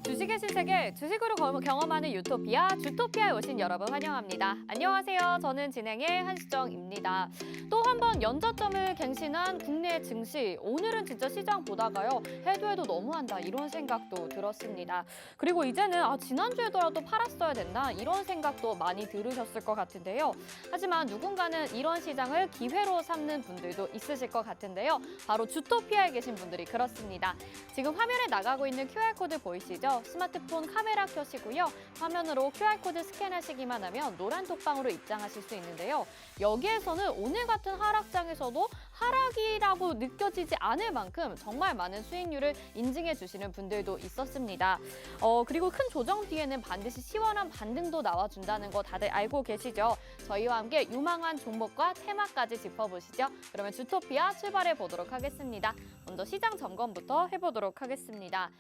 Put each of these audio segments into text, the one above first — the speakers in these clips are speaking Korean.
주식의 신세계, 주식으로 경험하는 유토피아, 주토피아에 오신 여러분 환영합니다. 안녕하세요. 저는 진행의 한수정입니다. 또 한 번 연저점을 갱신한 국내 증시. 오늘은 진짜 시장 보다가요. 해도 너무한다 이런 생각도 들었습니다. 그리고 이제는 지난주에더라도 팔았어야 됐나 이런 생각도 많이 들으셨을 것 같은데요. 하지만 누군가는 이런 시장을 기회로 삼는 분들도 있으실 것 같은데요. 바로 주토피아에 계신 분들이 그렇습니다. 지금 화면에 나가고 있는 QR코드 보이시죠? 스마트폰 카메라 켜시고요. 화면으로 QR코드 스캔하시기만 하면 노란 톡방으로 입장하실 수 있는데요. 여기에서는 오늘 같은 하락장에서도 하락이라고 느껴지지 않을 만큼 정말 많은 수익률을 인증해 주시는 분들도 있었습니다. 그리고 큰 조정 뒤에는 반드시 시원한 반등도 나와준다는 거 다들 알고 계시죠? 저희와 함께 유망한 종목과 테마까지 짚어보시죠. 그러면 주토피아 출발해 보도록 하겠습니다. 먼저 시장 점검부터 해보도록 하겠습니다.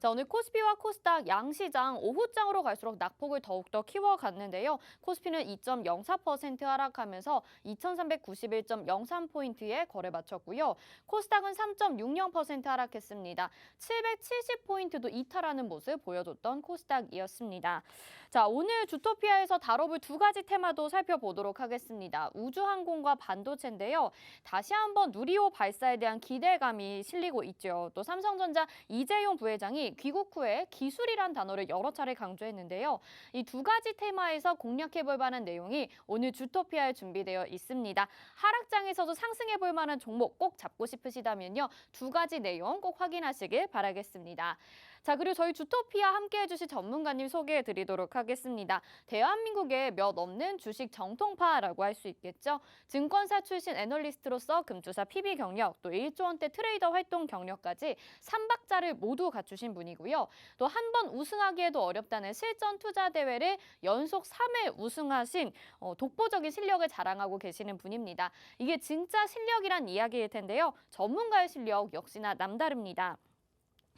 자, 오늘 코스피와 코스닥 양시장 오후장으로 갈수록 낙폭을 더욱더 키워갔는데요. 코스피는 2.04% 하락하면서 2391.03포인트에 거래 마쳤고요. 코스닥은 3.60% 하락했습니다. 770포인트도 이탈하는 모습 보여줬던 코스닥이었습니다. 자, 오늘 주토피아에서 다뤄볼 두 가지 테마도 살펴보도록 하겠습니다. 우주항공과 반도체인데요. 다시 한번 누리호 발사에 대한 기대감이 실리고 있죠. 또 삼성전자 이재용 부회장이 귀국 후에 기술이란 단어를 여러 차례 강조했는데요. 이 두 가지 테마에서 공략해볼 만한 내용이 오늘 주토피아에 준비되어 있습니다. 하락장에서도 상승해볼 만한 종목 꼭 잡고 싶으시다면요. 두 가지 내용 꼭 확인하시길 바라겠습니다. 자, 그리고 저희 주토피아 함께해 주실 전문가님 소개해 드리도록 하겠습니다. 대한민국의 몇 없는 주식 정통파라고 할 수 있겠죠. 증권사 출신 애널리스트로서 금주사 PB 경력, 또 1조 원대 트레이더 활동 경력까지 3박자를 모두 갖추신 분이고요. 또 한 번 우승하기에도 어렵다는 실전 투자 대회를 연속 3회 우승하신 독보적인 실력을 자랑하고 계시는 분입니다. 이게 진짜 실력이란 이야기일 텐데요. 전문가의 실력 역시나 남다릅니다.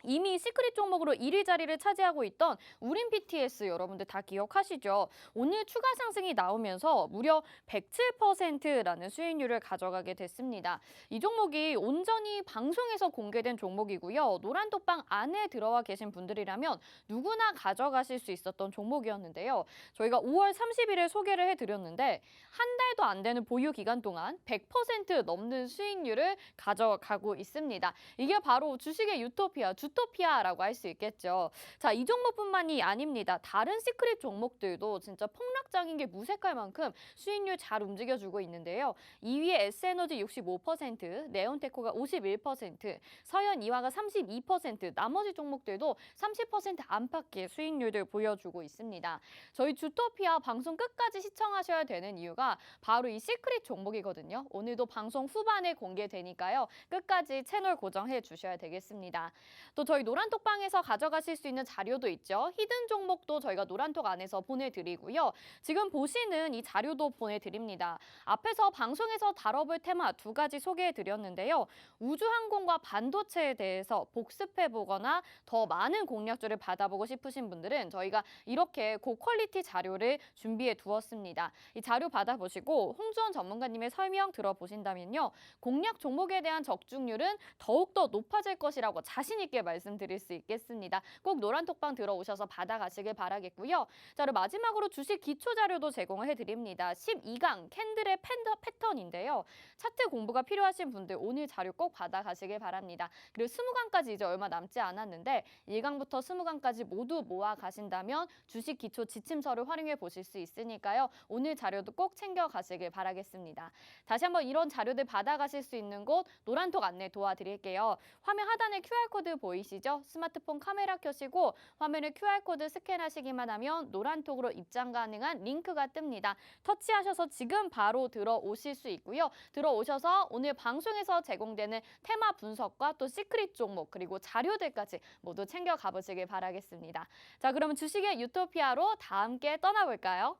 이미 시크릿 종목으로 1위 자리를 차지하고 있던 우린 BTS 여러분들 다 기억하시죠? 오늘 추가 상승이 나오면서 무려 107%라는 수익률을 가져가게 됐습니다. 이 종목이 온전히 방송에서 공개된 종목이고요. 노란톡방 안에 들어와 계신 분들이라면 누구나 가져가실 수 있었던 종목이었는데요. 저희가 5월 30일에 소개를 해드렸는데 한 달도 안 되는 보유 기간 동안 100% 넘는 수익률을 가져가고 있습니다. 이게 바로 주식의 유토피아, 주토피아라고 할 수 있겠죠. 자, 이 종목뿐만이 아닙니다. 다른 시크릿 종목들도 진짜 폭락장인 게 무색할 만큼 수익률 잘 움직여주고 있는데요. 2위에 S에너지 65%, 네온테코가 51%, 서현이화가 32%, 나머지 종목들도 30% 안팎의 수익률을 보여주고 있습니다. 저희 주토피아 방송 끝까지 시청하셔야 되는 이유가 바로 이 시크릿 종목이거든요. 오늘도 방송 후반에 공개되니까요. 끝까지 채널 고정해 주셔야 되겠습니다. 또 저희 노란톡방에서 가져가실 수 있는 자료도 있죠. 히든 종목도 저희가 노란톡 안에서 보내드리고요. 지금 보시는 이 자료도 보내드립니다. 앞에서 방송에서 다뤄볼 테마 두 가지 소개해드렸는데요. 우주항공과 반도체에 대해서 복습해보거나 더 많은 공략주를 받아보고 싶으신 분들은 저희가 이렇게 고퀄리티 자료를 준비해 두었습니다. 이 자료 받아보시고 홍주원 전문가님의 설명 들어보신다면요. 공략 종목에 대한 적중률은 더욱더 높아질 것이라고 자신 있게 말씀드릴 수 있겠습니다. 꼭 노란톡방 들어오셔서 받아가시길 바라겠고요. 자, 그리고 마지막으로 주식 기초 자료도 제공을 해드립니다. 12강 캔들의 패턴인데요. 차트 공부가 필요하신 분들 오늘 자료 꼭 받아가시길 바랍니다. 그리고 20강까지 이제 얼마 남지 않았는데 1강부터 20강까지 모두 모아 가신다면 주식 기초 지침서를 활용해 보실 수 있으니까요. 오늘 자료도 꼭 챙겨가시길 바라겠습니다. 다시 한번 이런 자료들 받아가실 수 있는 곳 노란톡 안내 도와드릴게요. 화면 하단에 QR코드 보이시죠? 스마트폰 카메라 켜시고 화면에 QR코드 스캔하시기만 하면 노란톡으로 입장 가능한 링크가 뜹니다. 터치하셔서 지금 바로 들어오실 수 있고요. 들어오셔서 오늘 방송에서 제공되는 테마 분석과 또 시크릿 종목 그리고 자료들까지 모두 챙겨 가보시길 바라겠습니다. 자, 그러면 주식의 유토피아로 다 함께 떠나볼까요?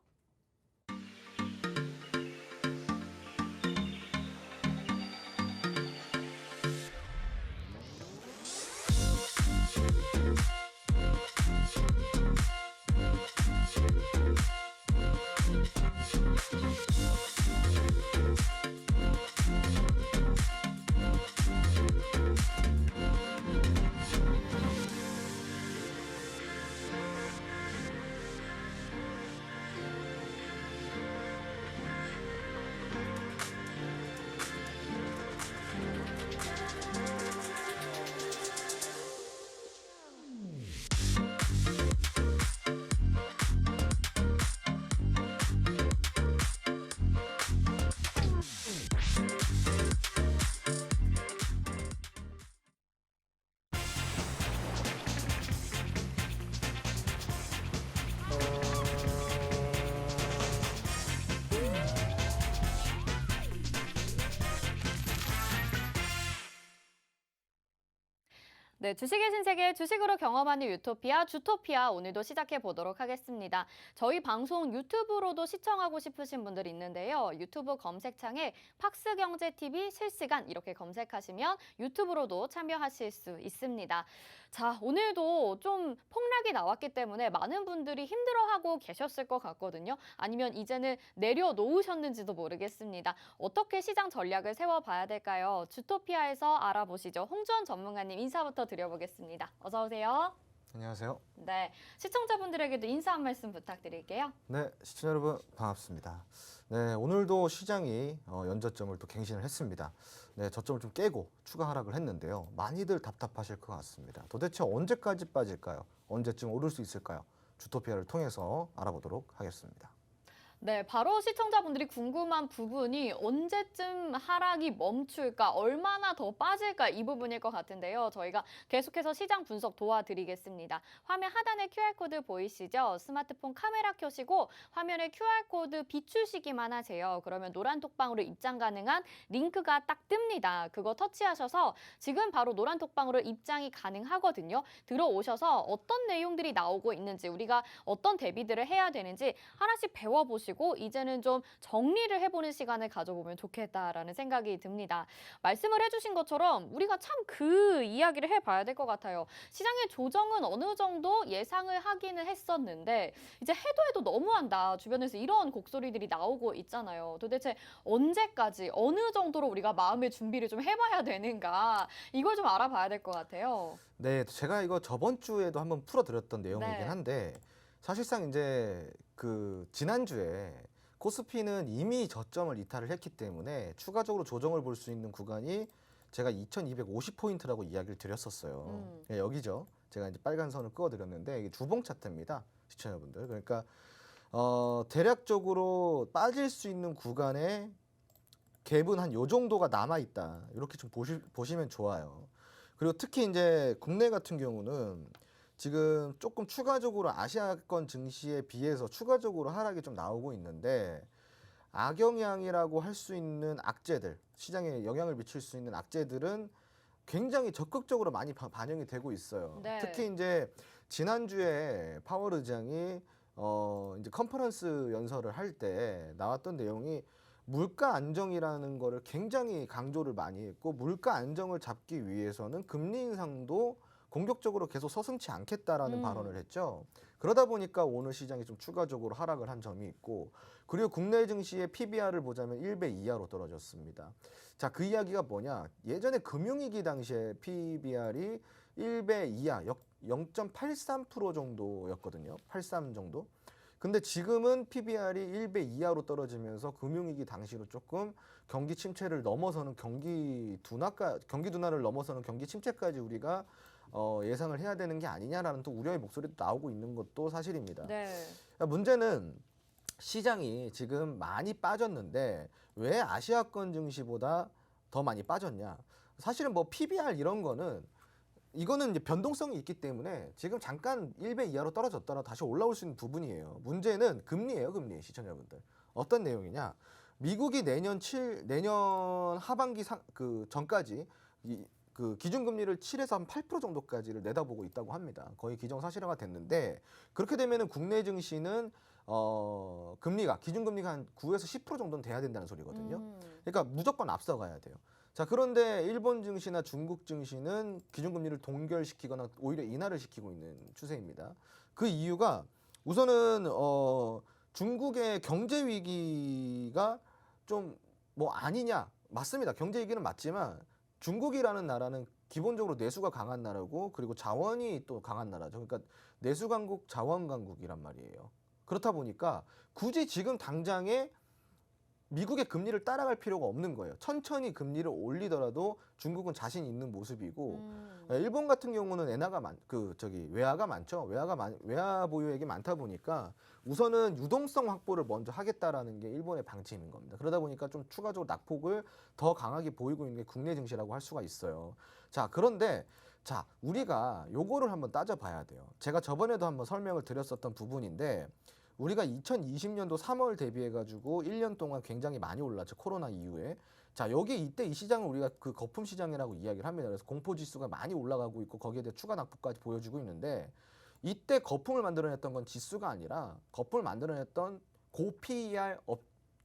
네, 주식의 신세계 주식으로 경험하는 유토피아 주토피아 오늘도 시작해 보도록 하겠습니다. 저희 방송 유튜브로도 시청하고 싶으신 분들이 있는데요. 유튜브 검색창에 팍스경제TV 실시간 이렇게 검색하시면 유튜브로도 참여하실 수 있습니다. 자, 오늘도 좀 폭락이 나왔기 때문에 많은 분들이 힘들어하고 계셨을 것 같거든요. 아니면 이제는 내려놓으셨는지도 모르겠습니다. 어떻게 시장 전략을 세워봐야 될까요? 주토피아에서 알아보시죠. 홍주원 전문가님 인사부터 드려보겠습니다. 어서 오세요. 안녕하세요. 네, 시청자분들에게도 인사 한 말씀 부탁드릴게요. 네, 시청자 여러분 반갑습니다. 네, 오늘도 시장이 연저점을 또 갱신을 했습니다. 네, 저점을 좀 깨고 추가 하락을 했는데요. 많이들 답답하실 것 같습니다. 도대체 언제까지 빠질까요? 언제쯤 오를 수 있을까요? 주토피아를 통해서 알아보도록 하겠습니다. 네, 바로 시청자분들이 궁금한 부분이 언제쯤 하락이 멈출까, 얼마나 더 빠질까 이 부분일 것 같은데요. 저희가 계속해서 시장 분석 도와드리겠습니다. 화면 하단에 QR코드 보이시죠? 스마트폰 카메라 켜시고 화면에 QR코드 비추시기만 하세요. 그러면 노란 톡방으로 입장 가능한 링크가 딱 뜹니다. 그거 터치하셔서 지금 바로 노란 톡방으로 입장이 가능하거든요. 들어오셔서 어떤 내용들이 나오고 있는지, 우리가 어떤 대비들을 해야 되는지 하나씩 배워보시고 이제는 좀 정리를 해보는 시간을 가져보면 좋겠다라는 생각이 듭니다. 말씀을 해주신 것처럼 우리가 참 그 이야기를 해봐야 될 것 같아요. 시장의 조정은 어느 정도 예상을 하기는 했었는데 이제 해도 너무한다. 주변에서 이런 곡소리들이 나오고 있잖아요. 도대체 언제까지 어느 정도로 우리가 마음의 준비를 좀 해봐야 되는가 이걸 좀 알아봐야 될 것 같아요. 네, 제가 이거 저번 주에도 한번 풀어드렸던 내용이긴 네. 한데 사실상 이제 지난주에 코스피는 이미 저점을 이탈을 했기 때문에 추가적으로 조정을 볼 수 있는 구간이 제가 2250포인트라고 이야기를 드렸었어요. 여기죠. 제가 이제 빨간 선을 그어드렸는데 이게 주봉 차트입니다. 시청자분들. 그러니까 대략적으로 빠질 수 있는 구간에 갭은 한 요 정도가 남아 있다. 이렇게 좀 보시면 좋아요. 그리고 특히 이제 국내 같은 경우는 지금 조금 추가적으로 아시아권 증시에 비해서 추가적으로 하락이 좀 나오고 있는데 악영향이라고 할 수 있는 악재들, 시장에 영향을 미칠 수 있는 악재들은 굉장히 적극적으로 많이 반영이 되고 있어요. 네. 특히 이제 지난주에 파월 의장이 이제 컨퍼런스 연설을 할 때 나왔던 내용이 물가 안정이라는 거를 굉장히 강조를 많이 했고, 물가 안정을 잡기 위해서는 금리 인상도 공격적으로 계속 서슴지 않겠다라는 발언을 했죠. 그러다 보니까 오늘 시장이 좀 추가적으로 하락을 한 점이 있고, 그리고 국내 증시의 PBR을 보자면 1배 이하로 떨어졌습니다. 자, 그 이야기가 뭐냐? 예전에 금융위기 당시에 PBR이 1배 이하, 0.83% 정도였거든요. 83 정도. 근데 지금은 PBR이 1배 이하로 떨어지면서 금융위기 당시로 조금 경기 침체를 넘어서는 경기 둔화를 넘어서는 경기 침체까지 우리가 예상을 해야 되는 게 아니냐라는 또 우려의 목소리도 나오고 있는 것도 사실입니다. 네. 문제는 시장이 지금 많이 빠졌는데 왜 아시아권 증시보다 더 많이 빠졌냐? 사실은 뭐 PBR 이런 거는 이거는 이제 변동성이 있기 때문에 지금 잠깐 1배 이하로 떨어졌다가 다시 올라올 수 있는 부분이에요. 문제는 금리예요, 금리. 시청자분들. 어떤 내용이냐? 미국이 내년 하반기 전까지 기준금리를 7에서 한 8% 정도까지를 내다보고 있다고 합니다. 거의 기정사실화가 됐는데, 그렇게 되면은 국내 증시는 금리가 기준금리가 한 9에서 10% 정도는 돼야 된다는 소리거든요. 그러니까 무조건 앞서가야 돼요. 자, 그런데 일본 증시나 중국 증시는 기준금리를 동결시키거나 오히려 인하를 시키고 있는 추세입니다. 그 이유가 우선은 중국의 경제 위기가 좀 뭐 아니냐? 맞습니다. 경제 위기는 맞지만 중국이라는 나라는 기본적으로 내수가 강한 나라고, 그리고 자원이 또 강한 나라죠. 그러니까 내수 강국, 자원 강국이란 말이에요. 그렇다 보니까 굳이 지금 당장에 미국의 금리를 따라갈 필요가 없는 거예요. 천천히 금리를 올리더라도 중국은 자신 있는 모습이고, 일본 같은 경우는 외화가 많죠. 외화 보유액이 많다 보니까 우선은 유동성 확보를 먼저 하겠다라는 게 일본의 방침인 겁니다. 그러다 보니까 좀 추가적으로 낙폭을 더 강하게 보이고 있는 게 국내 증시라고 할 수가 있어요. 자, 그런데 우리가 요거를 한번 따져봐야 돼요. 제가 저번에도 한번 설명을 드렸었던 부분인데, 우리가 2020년도 3월 대비해가지고 1년 동안 굉장히 많이 올랐죠. 코로나 이후에. 자, 여기 이때 이 시장을 우리가 그 거품 시장이라고 이야기를 합니다. 그래서 공포 지수가 많이 올라가고 있고 거기에 대해 추가 낙폭까지 보여주고 있는데 이때 거품을 만들어냈던 건 지수가 아니라 거품을 만들어냈던 고 PER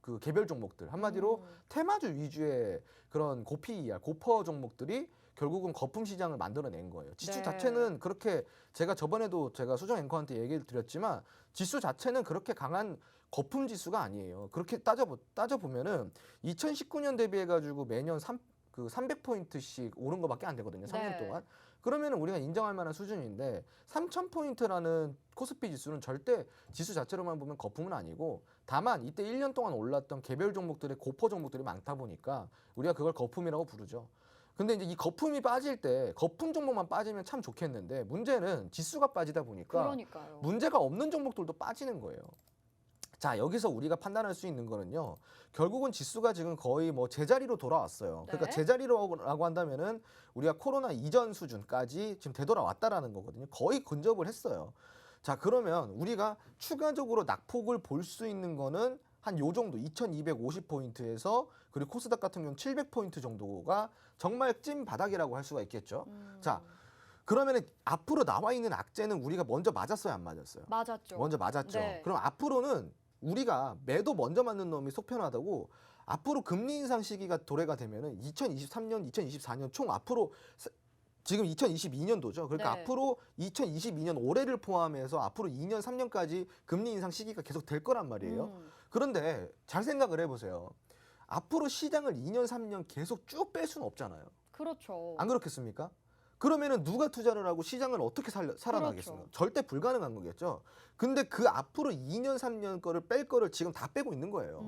그 개별 종목들 한마디로 테마주 위주의 그런 고 PER 고퍼 종목들이 결국은 거품 시장을 만들어낸 거예요. 지수 네. 자체는 그렇게 제가 저번에도 제가 수정 앵커한테 얘기를 드렸지만 지수 자체는 그렇게 강한 거품 지수가 아니에요. 그렇게 따져보면은 2019년 대비해가지고 매년 300포인트씩 오른 거밖에 안 되거든요. 3년 네. 동안. 그러면은 우리가 인정할 만한 수준인데 3,000포인트라는 코스피 지수는 절대 지수 자체로만 보면 거품은 아니고 다만 이때 1년 동안 올랐던 개별 종목들의 고퍼 종목들이 많다 보니까 우리가 그걸 거품이라고 부르죠. 근데 이제 이 거품이 빠질 때 거품 종목만 빠지면 참 좋겠는데 문제는 지수가 빠지다 보니까 그러니까요. 문제가 없는 종목들도 빠지는 거예요. 자, 여기서 우리가 판단할 수 있는 거는요. 결국은 지수가 지금 거의 뭐 제자리로 돌아왔어요. 그러니까 네. 제자리라고 한다면은 우리가 코로나 이전 수준까지 지금 되돌아왔다라는 거거든요. 거의 근접을 했어요. 자, 그러면 우리가 추가적으로 낙폭을 볼 수 있는 거는 한 요 정도 2250포인트에서 그리고 코스닥 같은 경우는 700포인트 정도가 정말 찐 바닥이라고 할 수가 있겠죠. 자, 그러면은 앞으로 나와 있는 악재는 우리가 먼저 맞았어요, 안 맞았어요? 맞았죠. 먼저 맞았죠. 네. 그럼 앞으로는 우리가 매도 먼저 맞는 놈이 속편하다고 앞으로 금리 인상 시기가 도래가 되면은 2023년, 2024년 총 앞으로 지금 2022년도죠. 그러니까 네. 앞으로 2022년 올해를 포함해서 앞으로 2년, 3년까지 금리 인상 시기가 계속 될 거란 말이에요. 그런데 잘 생각을 해보세요. 앞으로 시장을 2년, 3년 계속 쭉 뺄 수는 없잖아요. 그렇죠. 안 그렇겠습니까? 그러면은 누가 투자를 하고 시장을 어떻게 살아나겠어요? 그렇죠. 절대 불가능한 거겠죠. 근데 그 앞으로 2년, 3년 거를 뺄 거를 지금 다 빼고 있는 거예요.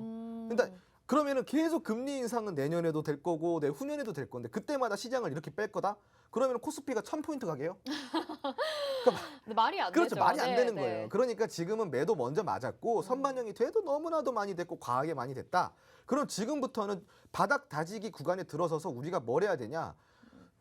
그러니까 그러면은 계속 금리 인상은 내년에도 될 거고 내후년에도 될 건데 그때마다 시장을 이렇게 뺄 거다? 그러면 코스피가 1000포인트 가게요? 근데 말이 안 그렇죠. 되죠. 말이 안 네, 되는 네. 거예요. 그러니까 지금은 매도 먼저 맞았고 선반영이 돼도 너무나도 많이 됐고 과하게 많이 됐다. 그럼 지금부터는 바닥 다지기 구간에 들어서서 우리가 뭘 해야 되냐?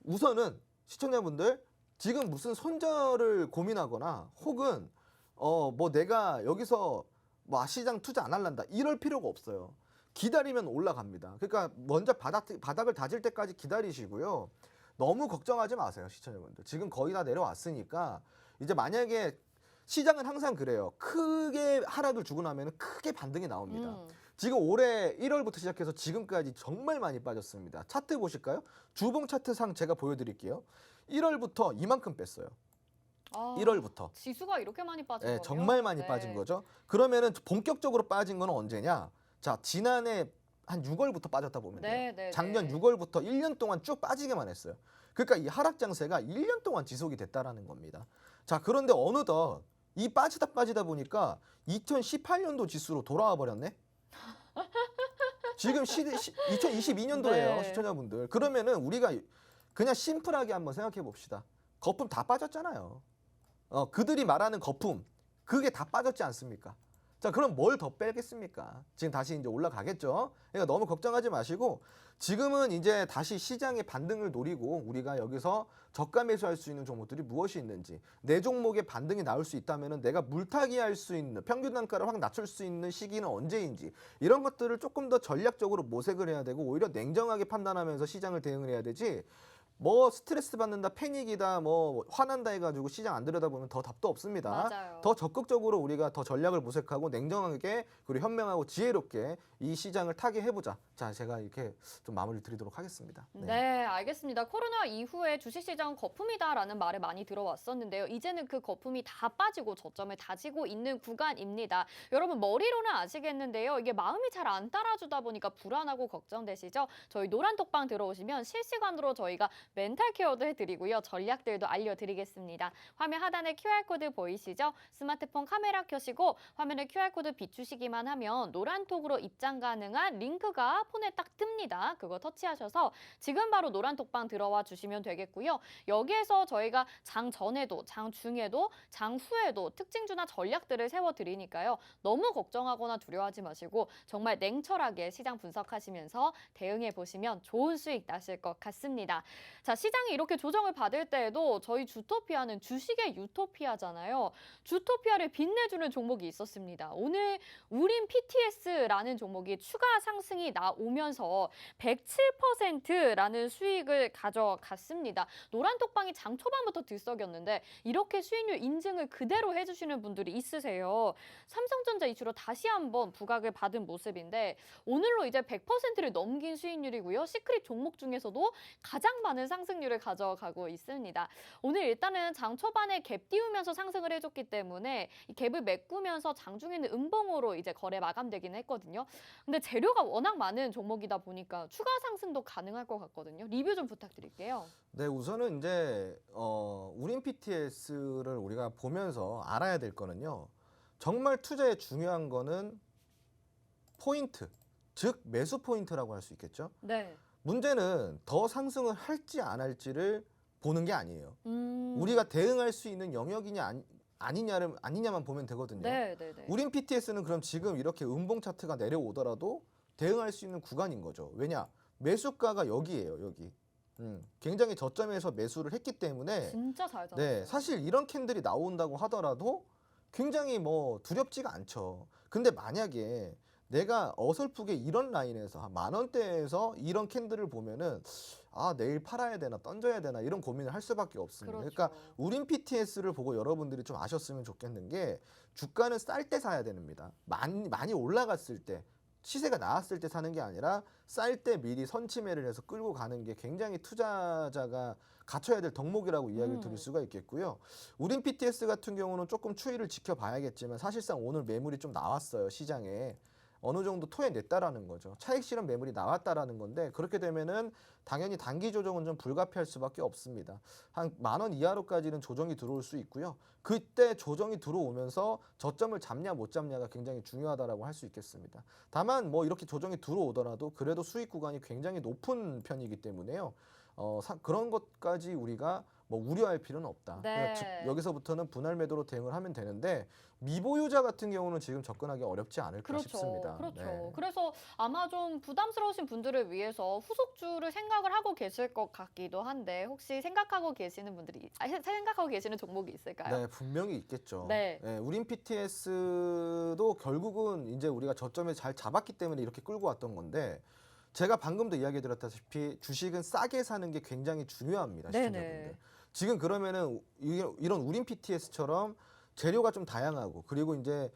우선은 시청자분들 지금 무슨 손절을 고민하거나 혹은 뭐 내가 여기서 뭐 시장 투자 안 할란다 이럴 필요가 없어요. 기다리면 올라갑니다. 그러니까 먼저 바닥을 다질 때까지 기다리시고요. 너무 걱정하지 마세요, 시청자분들. 지금 거의 다 내려왔으니까 이제 만약에 시장은 항상 그래요. 크게 하락을 주고 나면 크게 반등이 나옵니다. 지금 올해 1월부터 시작해서 지금까지 정말 많이 빠졌습니다. 차트 보실까요? 주봉 차트상 제가 보여드릴게요. 1월부터 이만큼 뺐어요. 아, 1월부터. 지수가 이렇게 많이 빠진 네, 거요? 정말 많이 빠진 거죠. 그러면은 본격적으로 빠진 건 언제냐? 자, 지난해 한 6월부터 빠졌다 보면 돼요. 네, 네, 작년 네. 6월부터 1년 동안 쭉 빠지게만 했어요. 그러니까 이 하락 장세가 1년 동안 지속이 됐다라는 겁니다. 자, 그런데 어느덧 이 빠지다 보니까 2018년도 지수로 돌아와 버렸네. 지금 2022년도예요, 네. 시청자분들. 그러면은 우리가 그냥 심플하게 한번 생각해 봅시다. 거품 다 빠졌잖아요. 그들이 말하는 거품, 그게 다 빠졌지 않습니까? 자, 그럼 뭘 더 빼겠습니까? 지금 다시 이제 올라가겠죠? 그러니까 너무 걱정하지 마시고 지금은 이제 다시 시장의 반등을 노리고 우리가 여기서 저가 매수할 수 있는 종목들이 무엇이 있는지 내 종목의 반등이 나올 수 있다면은 내가 물타기 할 수 있는 평균 단가를 확 낮출 수 있는 시기는 언제인지 이런 것들을 조금 더 전략적으로 모색을 해야 되고 오히려 냉정하게 판단하면서 시장을 대응을 해야 되지 뭐 스트레스 받는다, 패닉이다, 뭐 화난다 해가지고 시장 안 들여다보면 더 답도 없습니다. 맞아요. 더 적극적으로 우리가 더 전략을 모색하고 냉정하게 그리고 현명하고 지혜롭게 이 시장을 타게 해보자. 자, 제가 이렇게 좀 마무리를 드리도록 하겠습니다. 네, 알겠습니다. 코로나 이후에 주식시장 거품이다라는 말을 많이 들어왔었는데요. 이제는 그 거품이 다 빠지고 저점을 다지고 있는 구간입니다. 여러분 머리로는 아시겠는데요. 이게 마음이 잘 안 따라주다 보니까 불안하고 걱정되시죠? 저희 노란톡방 들어오시면 실시간으로 저희가 멘탈 케어도 해드리고요. 전략들도 알려드리겠습니다. 화면 하단에 QR코드 보이시죠? 스마트폰 카메라 켜시고 화면에 QR코드 비추시기만 하면 노란톡으로 입장 가능한 링크가 폰에 딱 뜹니다. 그거 터치하셔서 지금 바로 노란톡방 들어와 주시면 되겠고요. 여기에서 저희가 장 전에도, 장 중에도, 장 후에도 특징주나 전략들을 세워드리니까요. 너무 걱정하거나 두려워하지 마시고 정말 냉철하게 시장 분석하시면서 대응해 보시면 좋은 수익 나실 것 같습니다. 자, 시장이 이렇게 조정을 받을 때에도 저희 주토피아는 주식의 유토피아잖아요. 주토피아를 빛내주는 종목이 있었습니다. 오늘 우린 PTS라는 종목이 추가 상승이 나오면서 107%라는 수익을 가져갔습니다. 노란톡방이 장 초반부터 들썩였는데 이렇게 수익률 인증을 그대로 해주시는 분들이 있으세요. 삼성전자 이슈로 다시 한번 부각을 받은 모습인데 오늘로 이제 100%를 넘긴 수익률이고요. 시크릿 종목 중에서도 가장 많은 상승률을 가져가고 있습니다. 오늘 일단은 장 초반에 갭 띄우면서 상승을 해줬기 때문에 이 갭을 메꾸면서 장중에는 음봉으로 이제 거래 마감되긴 했거든요. 근데 재료가 워낙 많은 종목이다 보니까 추가 상승도 가능할 것 같거든요. 리뷰 좀 부탁드릴게요. 네, 우선은 이제 우린 PTS를 우리가 보면서 알아야 될 거는요. 정말 투자에 중요한 거는 포인트, 즉 매수 포인트라고 할 수 있겠죠. 네. 문제는 더 상승을 할지 안 할지를 보는 게 아니에요. 우리가 대응할 수 있는 영역이냐 아니냐만 보면 되거든요. 네. 우린 PTS는 그럼 지금 이렇게 음봉 차트가 내려오더라도 대응할 수 있는 구간인 거죠. 왜냐? 매수가가 여기예요, 여기. 굉장히 저점에서 매수를 했기 때문에 진짜 잘 잡았어요. 네, 사실 이런 캔들이 나온다고 하더라도 굉장히 뭐 두렵지가 않죠. 근데 만약에 내가 어설프게 이런 라인에서 한 10,000원대에서 이런 캔들을 보면은 아, 내일 팔아야 되나 던져야 되나 이런 고민을 할 수밖에 없습니다. 그렇죠. 그러니까 우린 PTS를 보고 여러분들이 좀 아셨으면 좋겠는 게 주가는 쌀 때 사야 됩니다. 많이 올라갔을 때 시세가 나왔을 때 사는 게 아니라 쌀 때 미리 선침해를 해서 끌고 가는 게 굉장히 투자자가 갖춰야 될 덕목이라고 이야기를 드릴 수가 있겠고요. 우린 PTS 같은 경우는 조금 추이를 지켜봐야겠지만 사실상 오늘 매물이 좀 나왔어요, 시장에. 어느 정도 토해냈다라는 거죠. 차익 실현 매물이 나왔다라는 건데 그렇게 되면은 당연히 단기 조정은 좀 불가피할 수밖에 없습니다. 한 10,000원 이하로까지는 조정이 들어올 수 있고요. 그때 조정이 들어오면서 저점을 잡냐 못 잡냐가 굉장히 중요하다라고 할 수 있겠습니다. 다만 뭐 이렇게 조정이 들어오더라도 그래도 수익 구간이 굉장히 높은 편이기 때문에요. 그런 것까지 우리가 뭐 우려할 필요는 없다. 네. 즉 여기서부터는 분할 매도로 대응을 하면 되는데 미보유자 같은 경우는 지금 접근하기 어렵지 않을까 싶습니다. 그렇죠. 네. 그래서 아마 좀 부담스러우신 분들을 위해서 후속주를 생각을 하고 계실 것 같기도 한데 혹시 생각하고 계시는 생각하고 계시는 종목이 있을까요? 네, 분명히 있겠죠. 네. 우린 PTS도 결국은 이제 우리가 저점에 잘 잡았기 때문에 이렇게 끌고 왔던 건데 제가 방금도 이야기 드렸다시피 주식은 싸게 사는 게 굉장히 중요합니다, 네네. 시청자분들. 지금 그러면은 이런 우린 PTS처럼 재료가 좀 다양하고 그리고 이제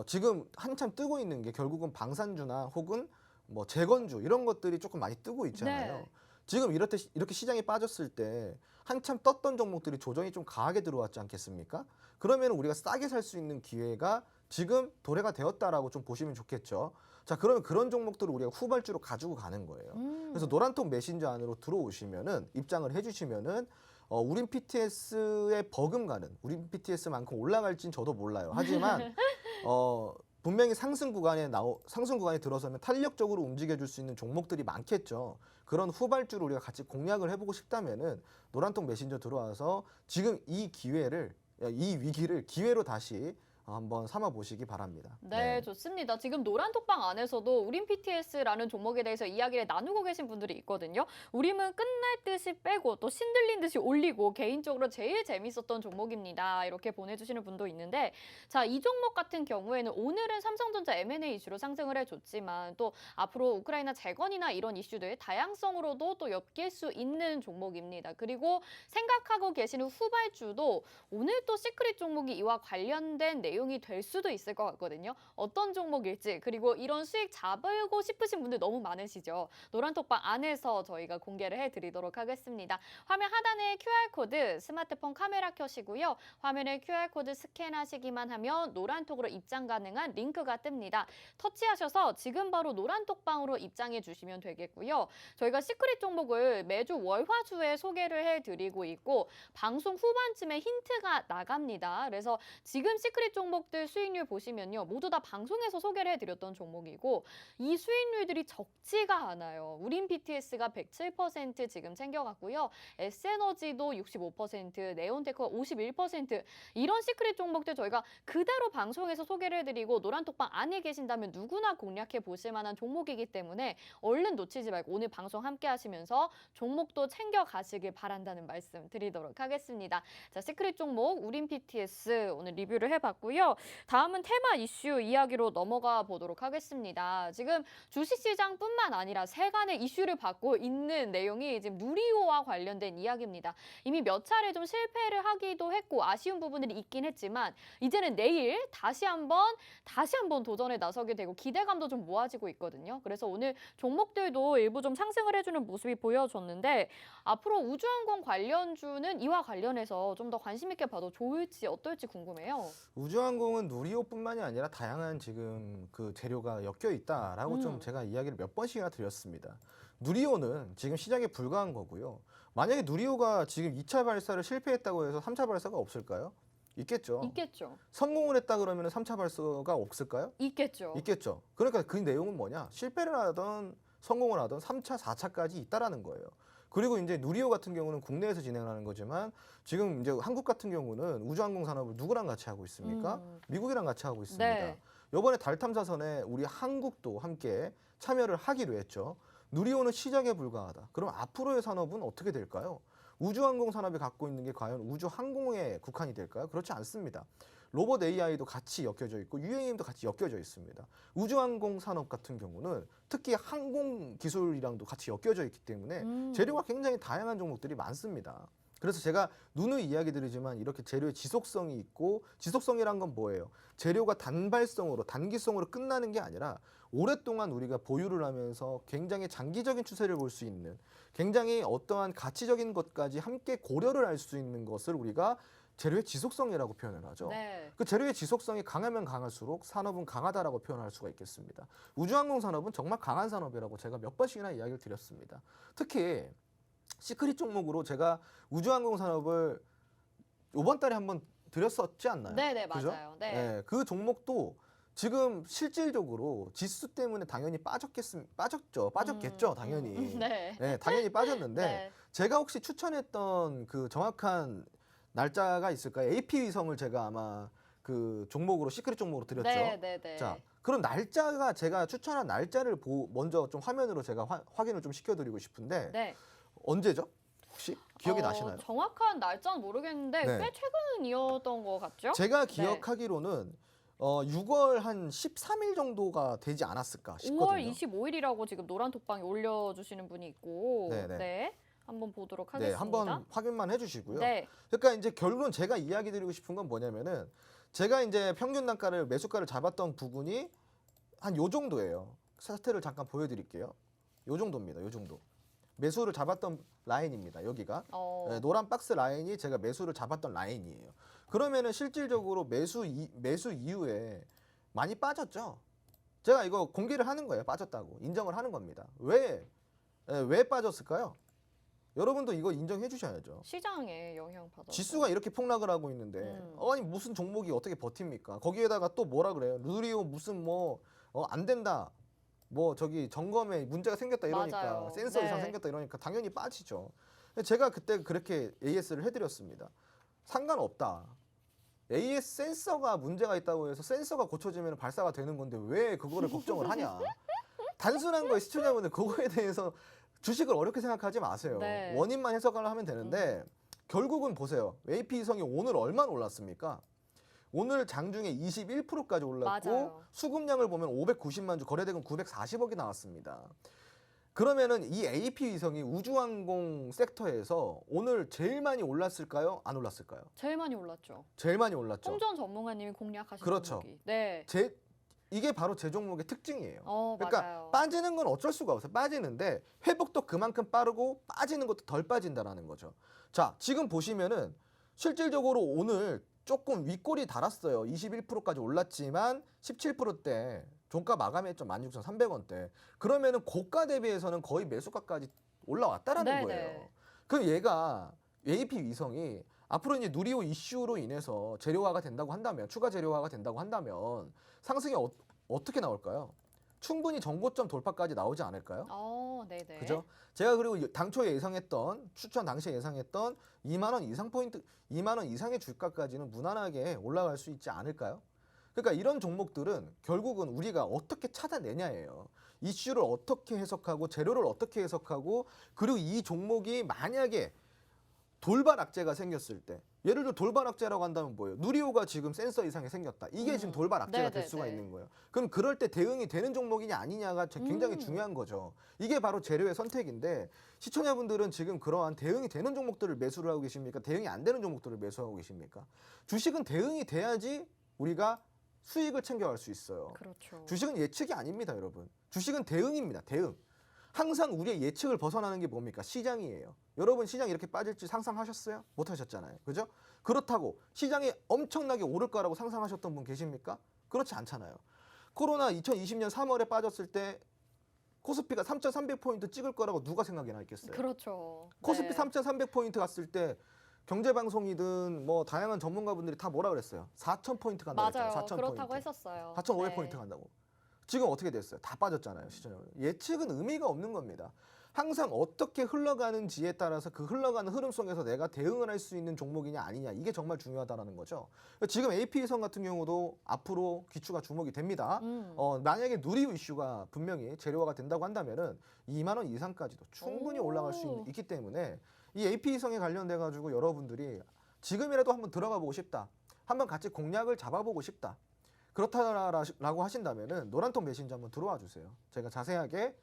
지금 한참 뜨고 있는 게 결국은 방산주나 혹은 뭐 재건주 이런 것들이 조금 많이 뜨고 있잖아요. 네. 지금 이렇게 시장이 빠졌을 때 한참 떴던 종목들이 조정이 좀 강하게 들어왔지 않겠습니까? 그러면 우리가 싸게 살 수 있는 기회가 지금 도래가 되었다라고 좀 보시면 좋겠죠. 자, 그러면 그런 종목들을 우리가 후발주로 가지고 가는 거예요. 그래서 노란톡 메신저 안으로 들어오시면은 입장을 해주시면은 우린 PTS에 버금가는 우린 PTS만큼 올라갈진 저도 몰라요. 하지만 분명히 상승 구간에 들어서면 탄력적으로 움직여줄 수 있는 종목들이 많겠죠. 그런 후발주를 우리가 같이 공략을 해보고 싶다면은 노란톡 메신저 들어와서 지금 이 위기를 기회로 다시 한번 삼아 보시기 바랍니다. 네, 좋습니다. 지금 노란톡방 안에서도 우린 PTS라는 종목에 대해서 이야기를 나누고 계신 분들이 있거든요. 우림은 끝날 듯이 빼고 또 신들린 듯이 올리고 개인적으로 제일 재밌었던 종목입니다. 이렇게 보내주시는 분도 있는데 자, 이 종목 같은 경우에는 오늘은 삼성전자 M&A 이슈로 상승을 해줬지만 또 앞으로 우크라이나 재건이나 이런 이슈들 다양성으로도 또 엮일 수 있는 종목입니다. 그리고 생각하고 계시는 후발주도 오늘 또 시크릿 종목이 이와 관련된 내용이 될 수도 있을 것 같거든요. 어떤 종목일지 그리고 이런 수익 잡고 싶으신 분들 너무 많으시죠. 노란톡방 안에서 저희가 공개를 해드리도록 하겠습니다. 화면 하단에 QR코드 스마트폰 카메라 켜시고요. 화면에 QR코드 스캔하시기만 하면 노란톡으로 입장 가능한 링크가 뜹니다. 터치하셔서 지금 바로 노란톡방으로 입장해 주시면 되겠고요. 저희가 시크릿 종목을 매주 월화수에 소개를 해드리고 있고 방송 후반쯤에 힌트가 나갑니다. 그래서 지금 시크릿 종목 종목들 수익률 보시면요. 모두 다 방송에서 소개를 해드렸던 종목이고 이 수익률들이 적지가 않아요. 우린 BTS가 107% 지금 챙겨갔고요. S에너지도 65%, 네온테크가 51% 이런 시크릿 종목들 저희가 그대로 방송에서 소개를 해드리고 노란톡방 안에 계신다면 누구나 공략해 보실 만한 종목이기 때문에 얼른 놓치지 말고 오늘 방송 함께 하시면서 종목도 챙겨가시길 바란다는 말씀 드리도록 하겠습니다. 자, 시크릿 종목 우린 BTS 오늘 리뷰를 해봤고요. 다음은 테마 이슈 이야기로 넘어가 보도록 하겠습니다. 지금 주식시장뿐만 아니라 세간의 이슈를 받고 있는 내용이 지금 누리호와 관련된 이야기입니다. 이미 몇 차례 좀 실패를 하기도 했고 아쉬운 부분들이 있긴 했지만 이제는 내일 다시 한번 도전에 나서게 되고 기대감도 좀 모아지고 있거든요. 그래서 오늘 종목들도 일부 좀 상승을 해주는 모습이 보여졌는데 앞으로 우주항공 관련주는 이와 관련해서 좀 더 관심 있게 봐도 좋을지 어떨지 궁금해요. 우주항공은 누리호뿐만이 아니라 다양한 지금 그 재료가 엮여 있다라고 좀 제가 이야기를 몇 번씩이나 드렸습니다. 누리호는 지금 시작에 불과한 거고요. 만약에 누리호가 지금 2차 발사를 실패했다고 해서 3차 발사가 없을까요? 있겠죠. 있겠죠. 성공을 했다 그러면 3차 발사가 없을까요? 있겠죠. 있겠죠. 그러니까 그 내용은 뭐냐? 실패를 하던 성공을 하던 3차, 4차까지 있다라는 거예요. 그리고 이제 누리호 같은 경우는 국내에서 진행하는 거지만 지금 이제 한국 같은 경우는 우주항공 산업을 누구랑 같이 하고 있습니까? 미국이랑 같이 하고 있습니다. 네. 이번에 달 탐사선에 우리 한국도 함께 참여를 하기로 했죠. 누리호는 시작에 불과하다. 그럼 앞으로의 산업은 어떻게 될까요? 우주항공 산업이 갖고 있는 게 과연 우주항공에 국한이 될까요? 그렇지 않습니다. 로봇 AI도 같이 엮여져 있고 UAM도 같이 엮여져 있습니다. 우주항공 산업 같은 경우는 특히 항공 기술이랑도 같이 엮여져 있기 때문에 재료가 굉장히 다양한 종목들이 많습니다. 그래서 제가 누누이 이야기 드리지만 이렇게 재료의 지속성이 있고 지속성이란 건 뭐예요? 재료가 단발성으로 단기성으로 끝나는 게 아니라 오랫동안 우리가 보유를 하면서 굉장히 장기적인 추세를 볼 수 있는 굉장히 어떠한 가치적인 것까지 함께 고려를 할 수 있는 것을 우리가 재료의 지속성이라고 표현을 하죠. 네. 그 재료의 지속성이 강하면 강할수록 산업은 강하다라고 표현할 수가 있겠습니다. 우주항공 산업은 정말 강한 산업이라고 제가 몇 번씩이나 이야기를 드렸습니다. 특히 시크릿 종목으로 제가 우주항공 산업을 이번 달에 한번 드렸었지 않나요? 네네 그죠? 맞아요. 네. 네, 그 종목도 지금 실질적으로 지수 때문에 당연히 빠졌겠죠, 당연히. 네. 네, 당연히 빠졌는데 네. 제가 혹시 추천했던 그 정확한 날짜가 있을까요? AP 위성을 제가 아마 그 종목으로 시크릿 종목으로 드렸죠. 네. 자, 그럼 날짜가 제가 추천한 날짜를 먼저 좀 화면으로 제가 확인을 좀 시켜드리고 싶은데 네. 언제죠? 혹시 기억이 나시나요? 정확한 날짜는 모르겠는데 네. 꽤 최근이었던 것 같죠? 제가 기억하기로는 6월 한 13일 정도가 되지 않았을까 싶거든요. 5월 25일이라고 지금 노란톡방에 올려주시는 분이 있고 네네. 네. 한번 보도록 네, 하겠습니다. 한번 확인만 해주시고요. 네. 그러니까 이제 결론 제가 이야기 드리고 싶은 건 뭐냐면은 제가 이제 평균 단가를 매수가를 잡았던 부분이 한 요 정도예요. 차트를 잠깐 보여드릴게요. 요 정도입니다. 요 정도. 매수를 잡았던 라인입니다. 여기가 네, 노란 박스 라인이 제가 매수를 잡았던 라인이에요. 그러면은 실질적으로 매수 이후에 많이 빠졌죠. 제가 이거 공개를 하는 거예요. 빠졌다고 인정을 하는 겁니다. 왜 빠졌을까요? 여러분도 이거 인정해 주셔야죠. 시장에 영향 받아. 지수가 이렇게 폭락을 하고 있는데 아니 무슨 종목이 어떻게 버팁니까? 거기에다가 또 뭐라 그래요? 누리호 무슨 뭐 안 된다. 뭐 저기 점검에 문제가 생겼다 이러니까 맞아요. 센서 네. 이상 생겼다 이러니까 당연히 빠지죠. 제가 그때 그렇게 AS를 해드렸습니다. 상관없다. AS 센서가 문제가 있다고 해서 센서가 고쳐지면 발사가 되는 건데 왜 그거를 걱정을 하냐. 단순한 거에 시청자분들 그거에 대해서 주식을 어렵게 생각하지 마세요. 네. 원인만 해석을 하면 되는데 결국은 보세요. AP 위성이 오늘 얼마나 올랐습니까? 오늘 장중에 21%까지 올랐고 맞아요. 수급량을 보면 590만 주 거래대금 940억이 나왔습니다. 그러면은 이 AP 위성이 우주항공 섹터에서 오늘 제일 많이 올랐을까요? 안 올랐을까요? 제일 많이 올랐죠. 제일 많이 올랐죠. 홍전 전문가님이 공략하신 그렇죠. 종목이. 네. 이게 바로 제 종목의 특징이에요. 그러니까 그러니까 빠지는 건 어쩔 수가 없어요. 빠지는데 회복도 그만큼 빠르고 빠지는 것도 덜 빠진다라는 거죠. 자, 지금 보시면은 실질적으로 오늘 조금 윗골이 달았어요. 21%까지 올랐지만 17%대 종가 마감했죠. 16,300원대. 그러면은 고가 대비해서는 거의 매수가까지 올라왔다라는 네네. 거예요. 그럼 얘가 AP 위성이 앞으로 이제 누리호 이슈로 인해서 재료화가 된다고 한다면, 추가 재료화가 된다고 한다면 상승이 어떻게 나올까요? 충분히 정고점 돌파까지 나오지 않을까요? 네네. 그죠? 제가 그리고 당초 예상했던, 추천 당시에 예상했던 2만 원 이상 포인트, 2만 원 이상의 주가까지는 무난하게 올라갈 수 있지 않을까요? 그러니까 이런 종목들은 결국은 우리가 어떻게 찾아내냐예요. 이슈를 어떻게 해석하고 재료를 어떻게 해석하고, 그리고 이 종목이 만약에 돌발 악재가 생겼을 때, 예를 들어 돌발 악재라고 한다면 뭐예요? 누리호가 지금 센서 이상이 생겼다. 이게 지금 돌발 악재가 될 수가 있는 거예요. 그럼 그럴 때 대응이 되는 종목이냐 아니냐가 굉장히 중요한 거죠. 이게 바로 재료의 선택인데, 시청자분들은 지금 그러한 대응이 되는 종목들을 매수를 하고 계십니까? 대응이 안 되는 종목들을 매수하고 계십니까? 주식은 대응이 돼야지 우리가 수익을 챙겨갈 수 있어요. 그렇죠. 주식은 예측이 아닙니다, 여러분. 주식은 대응입니다, 대응. 항상 우리의 예측을 벗어나는 게 뭡니까? 시장이에요. 여러분, 시장 이렇게 빠질지 상상하셨어요? 못 하셨잖아요. 그죠? 그렇다고 시장이 엄청나게 오를 거라고 상상하셨던 분 계십니까? 그렇지 않잖아요. 코로나 2020년 3월에 빠졌을 때 코스피가 3,300포인트 찍을 거라고 누가 생각이나 했겠어요? 그렇죠. 코스피 네. 3,300포인트 갔을 때 경제방송이든 뭐 다양한 전문가분들이 다 뭐라 그랬어요? 4,000포인트 간다고 맞아요. 했잖아요. 4,000포인트. 그렇다고 했었어요. 4,500포인트 네. 간다고. 지금 어떻게 됐어요? 다 빠졌잖아요, 시청자. 예측은 의미가 없는 겁니다. 항상 어떻게 흘러가는지에 따라서 그 흘러가는 흐름 속에서 내가 대응을 할 수 있는 종목이냐 아니냐, 이게 정말 중요하다는 거죠. 지금 AP선 같은 경우도 앞으로 귀추가 주목이 됩니다. 만약에 누리호 이슈가 분명히 재료화가 된다고 한다면은 2만 원 이상까지도 충분히 올라갈 수 있기 때문에, 이 AP성에 관련돼 가지고 여러분들이 지금이라도 한번 들어가 보고 싶다, 한번 같이 공략을 잡아보고 싶다, 그렇다라고 하신다면은 노란통 메신저 한번 들어와 주세요. 제가 자세하게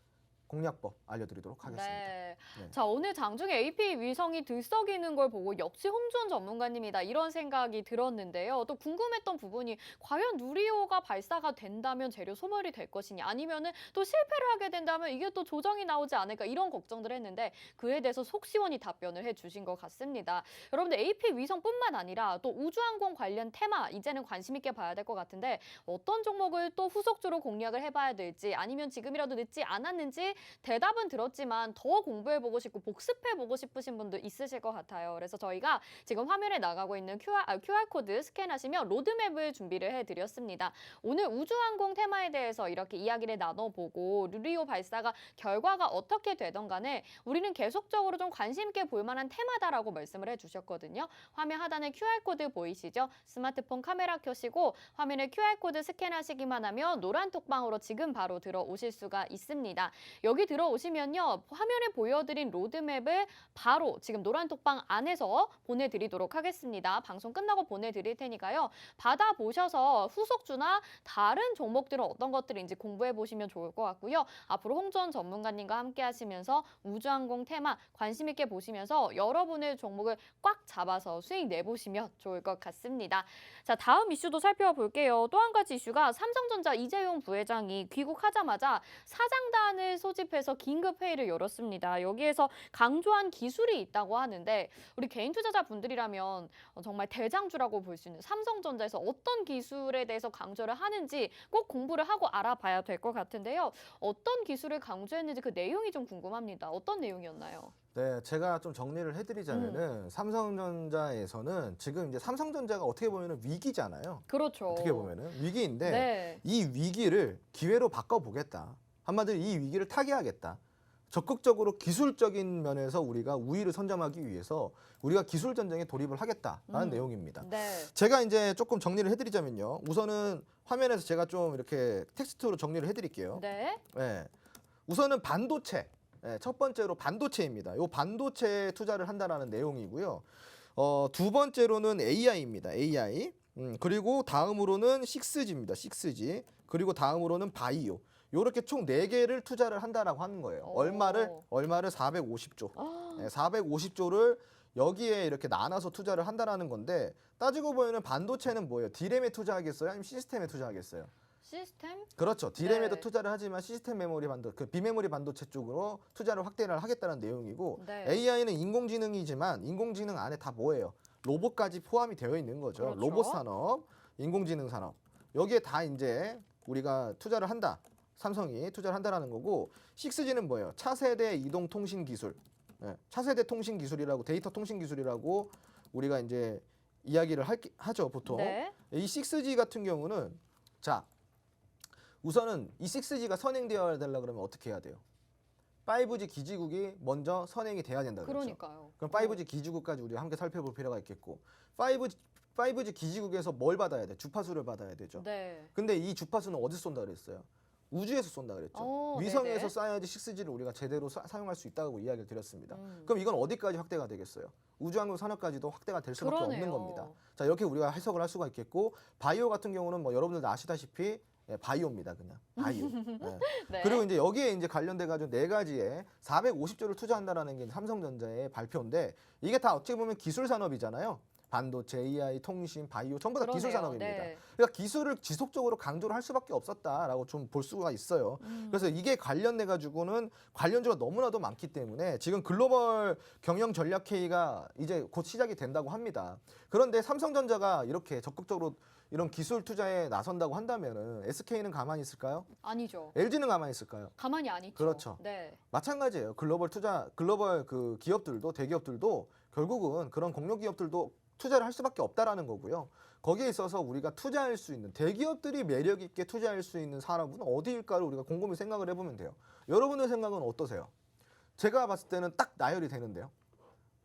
공략법 알려드리도록 하겠습니다. 네. 네. 자, 오늘 장중에 AP 위성이 들썩이는 걸 보고 역시 홍준 전문가님이다, 이런 생각이 들었는데요. 또 궁금했던 부분이 과연 누리호가 발사가 된다면 재료 소멸이 될 것이냐, 아니면은 또 실패를 하게 된다면 이게 또 조정이 나오지 않을까, 이런 걱정들을 했는데 그에 대해서 속 시원히 답변을 해주신 것 같습니다. 여러분들, AP 위성뿐만 아니라 또 우주항공 관련 테마 이제는 관심 있게 봐야 될 것 같은데, 어떤 종목을 또 후속주로 공략을 해봐야 될지, 아니면 지금이라도 늦지 않았는지 대답은 들었지만 더 공부해보고 싶고 복습해보고 싶으신 분도 있으실 것 같아요. 그래서 저희가 지금 화면에 나가고 있는 QR코드 스캔하시면 로드맵을 준비를 해드렸습니다. 오늘 우주항공 테마에 대해서 이렇게 이야기를 나눠보고, 누리호 발사가 결과가 어떻게 되던 간에 우리는 계속적으로 좀 관심 있게 볼 만한 테마다라고 말씀을 해주셨거든요. 화면 하단에 QR코드 보이시죠? 스마트폰 카메라 켜시고 화면에 QR코드 스캔하시기만 하면 노란 톡방으로 지금 바로 들어오실 수가 있습니다. 여기 들어오시면요, 화면에 보여드린 로드맵을 바로 지금 노란 톡방 안에서 보내드리도록 하겠습니다. 방송 끝나고 보내드릴 테니까요, 받아보셔서 후속주나 다른 종목들은 어떤 것들인지 공부해보시면 좋을 것 같고요. 앞으로 홍준 전문가님과 함께 하시면서 우주항공 테마 관심 있게 보시면서 여러분의 종목을 꽉 잡아서 수익 내보시면 좋을 것 같습니다. 자, 다음 이슈도 살펴볼게요. 또 한 가지 이슈가 삼성전자 이재용 부회장이 귀국하자마자 사장단을 소집해서 긴급 회의를 열었습니다. 여기에서 강조한 기술이 있다고 하는데, 우리 개인 투자자분들이라면 정말 대장주라고 볼 수 있는 삼성전자에서 어떤 기술에 대해서 강조를 하는지 꼭 공부를 하고 알아봐야 될 것 같은데요. 어떤 기술을 강조했는지 그 내용이 좀 궁금합니다. 어떤 내용이었나요? 네, 제가 좀 정리를 해드리자면은 삼성전자에서는 지금 이제 삼성전자가 어떻게 보면은 위기잖아요. 그렇죠. 어떻게 보면은 위기인데, 네. 이 위기를 기회로 바꿔보겠다. 한마디로 이 위기를 타개하겠다. 적극적으로 기술적인 면에서 우리가 우위를 선점하기 위해서 우리가 기술 전쟁에 돌입을 하겠다라는 내용입니다. 네. 제가 이제 조금 정리를 해드리자면요. 우선은 화면에서 제가 좀 이렇게 텍스트로 정리를 해드릴게요. 네. 네. 우선은 반도체. 네, 첫 번째로 반도체입니다. 이 반도체에 투자를 한다라는 내용이고요. 두 번째로는 AI입니다. AI. 그리고 다음으로는 6G입니다. 6G. 그리고 다음으로는 바이오. 요렇게 총 4개를 투자를 한다라고 하는 거예요. 얼마를 450조. 네, 450조를 여기에 이렇게 나눠서 투자를 한다라는 건데, 따지고 보면은 반도체는 뭐예요? D램에 투자하겠어요? 아니면 시스템에 투자하겠어요? 시스템? 그렇죠. D램에도 네. 투자를 하지만 시스템 메모리 비메모리 반도체 쪽으로 투자를 확대를 하겠다는 내용이고, 네. AI는 인공지능이지만 인공지능 안에 다 뭐예요? 로봇까지 포함이 되어 있는 거죠. 그렇죠. 로봇 산업, 인공지능 산업. 여기에 다 이제 우리가 투자를 한다. 삼성이 투자를 한다라는 거고, 6G는 뭐예요? 차세대 이동 통신 기술. 차세대 통신 기술이라고, 데이터 통신 기술이라고 우리가 이제 이야기를 하죠, 보통. 네. 이 6G 같은 경우는 자, 우선은 이 6G가 선행되어야 되려 그러면 어떻게 해야 돼요? 5G 기지국이 먼저 선행이 돼야 된다 그랬죠. 그러니까요. 그럼 5G 기지국까지 우리가 함께 살펴볼 필요가 있겠고 5G 기지국에서 뭘 받아야 돼? 주파수를 받아야 되죠. 네. 근데 이 주파수는 어디서 쏜다 그랬어요? 우주에서 쏜다 그랬죠. 오, 위성에서 네네. 쏴야지 6G를 우리가 제대로 사용할 수 있다고 이야기를 드렸습니다. 음. 그럼 이건 어디까지 확대가 되겠어요? 우주항공 산업까지도 확대가 될 수밖에 그러네요. 없는 겁니다. 자, 이렇게 우리가 해석을 할 수가 있겠고 바이오 같은 경우는 뭐 여러분들도 아시다시피 바이오입니다, 그냥 바이오. 예. 네. 그리고 이제 여기에 이제 관련돼 가지고 네 가지에 450조를 투자한다라는 게 삼성전자의 발표인데 이게 다 어찌 보면 기술 산업이잖아요. 반도체, AI, 통신, 바이오 전부 다 기술 그러네요. 산업입니다. 네. 그러니까 기술을 지속적으로 강조를 할 수밖에 없었다라고 좀 볼 수가 있어요. 그래서 이게 관련돼 가지고는 관련주가 너무나도 많기 때문에 지금 글로벌 경영 전략 회의가 이제 곧 시작이 된다고 합니다. 그런데 삼성전자가 이렇게 적극적으로 이런 기술 투자에 나선다고 한다면은 SK는 가만히 있을까요? 아니죠. LG는 가만히 있을까요? 가만히 안 있죠. 그렇죠. 네. 마찬가지예요. 글로벌 그 기업들도 대기업들도 결국은 그런 공룡 기업들도 투자를 할 수밖에 없다라는 거고요. 거기에 있어서 우리가 투자할 수 있는 대기업들이 매력 있게 투자할 수 있는 산업은 어디일까를 우리가 곰곰이 생각을 해보면 돼요. 여러분의 생각은 어떠세요? 제가 봤을 때는 딱 나열이 되는데요.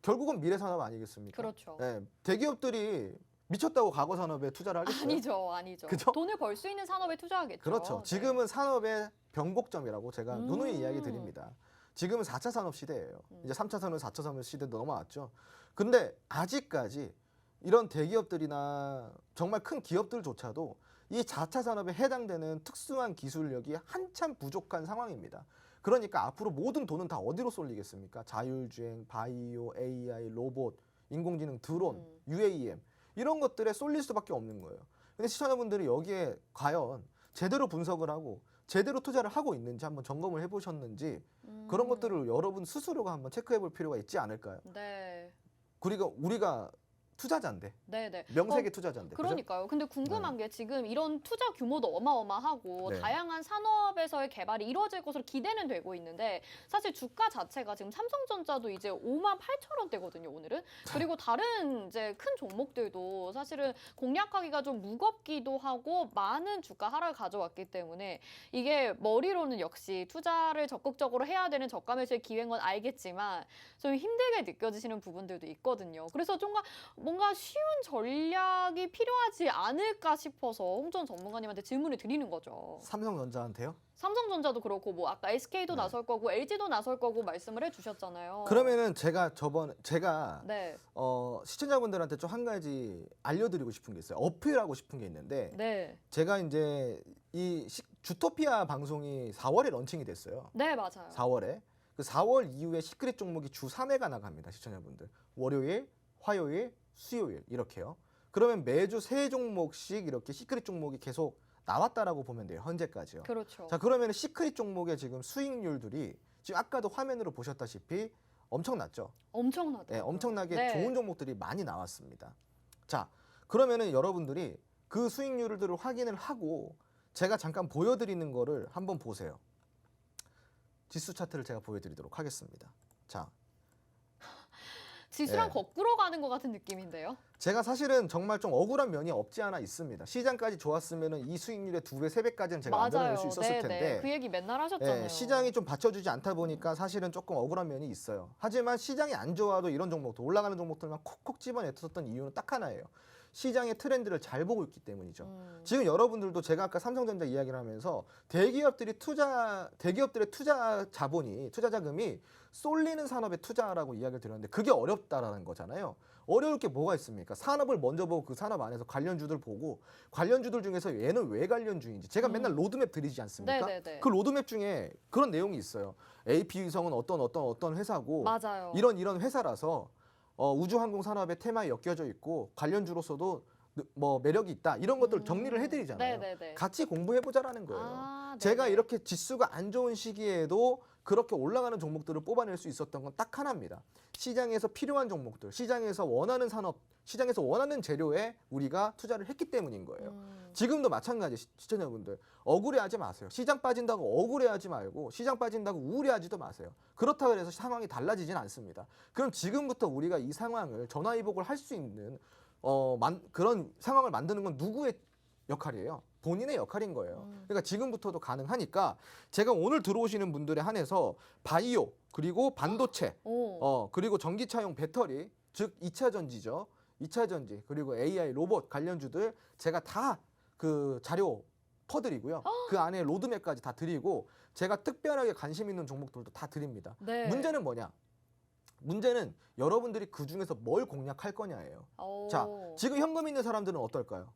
결국은 미래 산업 아니겠습니까? 그렇죠. 네, 대기업들이 미쳤다고 과거 산업에 투자를 하겠어요? 아니죠. 아니죠. 그죠? 돈을 벌 수 있는 산업에 투자하겠죠. 그렇죠. 네. 지금은 산업의 변곡점이라고 제가 누누이 이야기 음. 드립니다. 지금은 4차 산업 시대예요. 음. 이제 3차 산업, 4차 산업 시대도 넘어왔죠. 근데 아직까지 이런 대기업들이나 정말 큰 기업들조차도 이 4차 산업에 해당되는 특수한 기술력이 한참 부족한 상황입니다. 그러니까 앞으로 모든 돈은 다 어디로 쏠리겠습니까? 자율주행, 바이오, AI, 로봇, 인공지능, 드론, UAM 이런 것들에 쏠릴 수밖에 없는 거예요. 근데 시청자분들이 여기에 과연 제대로 분석을 하고 제대로 투자를 하고 있는지 한번 점검을 해보셨는지 그런 것들을 여러분 스스로가 한번 체크해 볼 필요가 있지 않을까요? 네. 그리고 우리가 투자자인데 네네. 명색의 투자자인데 그죠? 그러니까요. 근데 궁금한 게 지금 이런 투자 규모도 어마어마하고 네. 다양한 산업에서의 개발이 이루어질 것으로 기대는 되고 있는데 사실 주가 자체가 지금 삼성전자도 이제 58,000원대거든요, 오늘은. 그리고 다른 이제 큰 종목들도 사실은 공략하기가 좀 무겁기도 하고 많은 주가 하락을 가져왔기 때문에 이게 머리로는 역시 투자를 적극적으로 해야 되는 저가 매수의 기회인 건 알겠지만 좀 힘들게 느껴지시는 부분들도 있거든요. 그래서 좀 뭔가 쉬운 전략이 필요하지 않을까 싶어서 홍전 전문가님한테 질문을 드리는 거죠. 삼성전자한테요? 삼성전자도 그렇고 뭐 아까 SK도 네. 나설 거고 LG도 나설 거고 말씀을 해주셨잖아요. 그러면은 제가 네, 시청자분들한테 좀 한 가지 알려드리고 싶은 게 있어요. 어필하고 싶은 게 있는데 네, 제가 이제 이 주토피아 방송이 4월에 런칭이 됐어요. 네 맞아요. 4월에 그 4월 이후에 시크릿 종목이 주 3회가 나갑니다. 시청자분들 월요일, 화요일, 수요일 이렇게요. 그러면 매주 3종목씩 이렇게 시크릿 종목이 계속 나왔다라고 보면 돼요. 현재까지요. 그렇죠. 자, 그러면 시크릿 종목의 지금 수익률들이 지금 아까도 화면으로 보셨다시피 엄청났죠. 엄청나다. 네, 엄청나게 네. 좋은 종목들이 많이 나왔습니다. 자, 그러면은 여러분들이 그 수익률들을 확인을 하고 제가 잠깐 보여드리는 거를 한번 보세요. 지수 차트를 제가 보여드리도록 하겠습니다. 자, 지수랑 네. 거꾸로 가는 것 같은 느낌인데요. 제가 사실은 정말 좀 억울한 면이 없지 않아 있습니다. 시장까지 좋았으면은 이 수익률의 2배, 3배까지는 제가 만들어낼 수 있었을 네, 텐데 네. 그 얘기 맨날 하셨잖아요. 네, 시장이 좀 받쳐주지 않다 보니까 사실은 조금 억울한 면이 있어요. 하지만 시장이 안 좋아도 이런 종목도 올라가는 종목들만 콕콕 집어냈었던 이유는 딱 하나예요. 시장의 트렌드를 잘 보고 있기 때문이죠. 지금 여러분들도 제가 아까 삼성전자 이야기를 하면서 대기업들의 투자 자본이 투자 자금이 쏠리는 산업에 투자라고 이야기를 드렸는데 그게 어렵다라는 거잖아요. 어려울 게 뭐가 있습니까? 산업을 먼저 보고 그 산업 안에서 관련주들 보고 관련주들 중에서 얘는 왜 관련주인지 제가 맨날 로드맵 드리지 않습니까? 네네네. 그 로드맵 중에 그런 내용이 있어요. AP위성은 어떤 회사고 맞아요. 이런 회사라서 우주항공 산업의 테마에 엮여져 있고 관련주로서도 뭐 매력이 있다 이런 것들 정리를 해드리잖아요. 네네네. 같이 공부해보자라는 거예요. 아, 제가 네네. 이렇게 지수가 안 좋은 시기에도 그렇게 올라가는 종목들을 뽑아낼 수 있었던 건 딱 하나입니다. 시장에서 필요한 종목들, 시장에서 원하는 산업, 시장에서 원하는 재료에 우리가 투자를 했기 때문인 거예요. 지금도 마찬가지 시청자분들 억울해하지 마세요. 시장 빠진다고 억울해하지 말고 시장 빠진다고 우울해하지도 마세요. 그렇다고 해서 상황이 달라지진 않습니다. 그럼 지금부터 우리가 이 상황을 전화위복을 할 수 있는 그런 상황을 만드는 건 누구의 역할이에요? 본인의 역할인 거예요. 그러니까 지금부터도 가능하니까 제가 오늘 들어오시는 분들에 한해서 바이오 그리고 반도체 그리고 전기차용 배터리 즉 2차 전지죠. 2차 전지 그리고 AI 로봇 관련주들 제가 다 그 자료 퍼드리고요. 그 안에 로드맵까지 다 드리고 제가 특별하게 관심 있는 종목들도 다 드립니다. 네. 문제는 뭐냐? 문제는 여러분들이 그 중에서 뭘 공략할 거냐예요. 자, 지금 현금 있는 사람들은 어떨까요?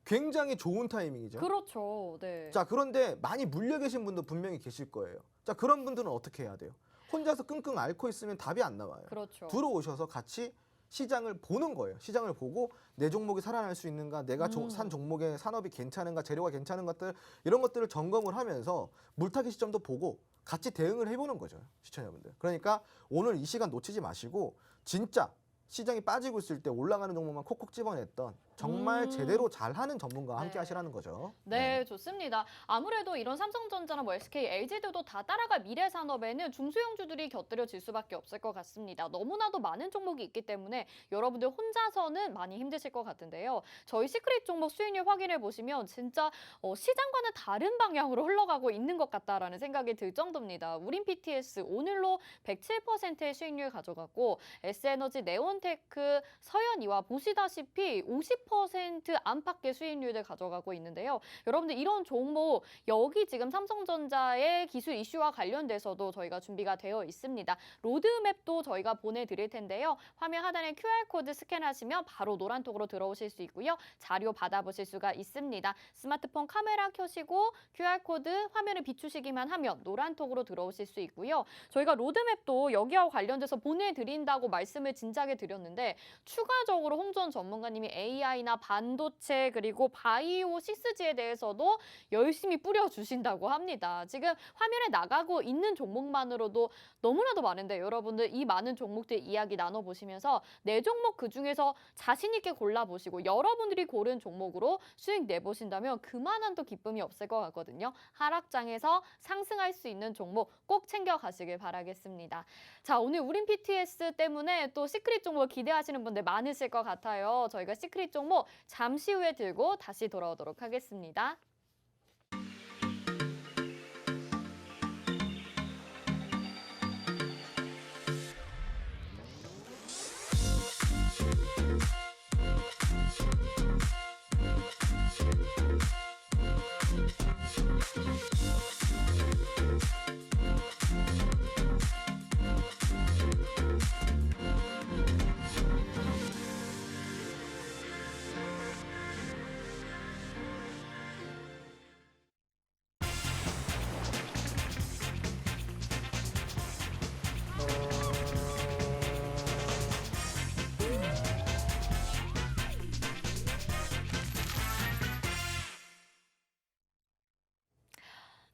굉장히 좋은 타이밍이죠. 그렇죠. 네. 자, 그런데 많이 물려 계신 분도 분명히 계실 거예요. 자, 그런 분들은 어떻게 해야 돼요? 혼자서 끙끙 앓고 있으면 답이 안 나와요. 그렇죠. 들어오셔서 같이 시장을 보는 거예요. 시장을 보고 내 종목이 살아날 수 있는가, 내가 산 종목의 산업이 괜찮은가, 재료가 괜찮은 것들 이런 것들을 점검을 하면서 물타기 시점도 보고 같이 대응을 해보는 거죠, 시청자분들. 그러니까 오늘 이 시간 놓치지 마시고 진짜 시장이 빠지고 있을 때 올라가는 종목만 콕콕 집어냈던 정말 제대로 잘하는 전문가와 함께 네. 하시라는 거죠. 네, 좋습니다. 아무래도 이런 삼성전자나 뭐 SK, LG들도 다 따라갈 미래 산업에는 중소형주들이 곁들여질 수밖에 없을 것 같습니다. 너무나도 많은 종목이 있기 때문에 여러분들 혼자서는 많이 힘드실 것 같은데요. 저희 시크릿 종목 수익률 확인해 보시면 진짜 시장과는 다른 방향으로 흘러가고 있는 것 같다라는 생각이 들 정도입니다. 우린 PTS 오늘로 107%의 수익률 가져갔고 S에너지, 네온테크, 서현이와 보시다시피 50% 안팎의 수익률을 가져가고 있는데요. 여러분들 이런 종목 여기 지금 삼성전자의 기술 이슈와 관련돼서도 저희가 준비가 되어 있습니다. 로드맵도 저희가 보내드릴 텐데요. 화면 하단에 QR코드 스캔하시면 바로 노란톡으로 들어오실 수 있고요. 자료 받아보실 수가 있습니다. 스마트폰 카메라 켜시고 QR코드 화면을 비추시기만 하면 노란톡으로 들어오실 수 있고요. 저희가 로드맵도 여기와 관련돼서 보내드린다고 말씀을 진작에 드렸는데 추가적으로 홍준 전문가님이 AI나 반도체 그리고 바이오 6G에 대해서도 열심히 뿌려주신다고 합니다. 지금 화면에 나가고 있는 종목만으로도 너무나도 많은데 여러분들 이 많은 종목들 이야기 나눠보시면서 내 종목 그중에서 자신 있게 골라보시고 여러분들이 고른 종목으로 수익 내보신다면 그만한 또 기쁨이 없을 것 같거든요. 하락장에서 상승할 수 있는 종목 꼭 챙겨가시길 바라겠습니다. 자, 오늘 우린 PTS 때문에 또 시크릿 종목 기대하시는 분들 많으실 것 같아요. 저희가 시크릿 종목 잠시 후에 들고 다시 돌아오도록 하겠습니다.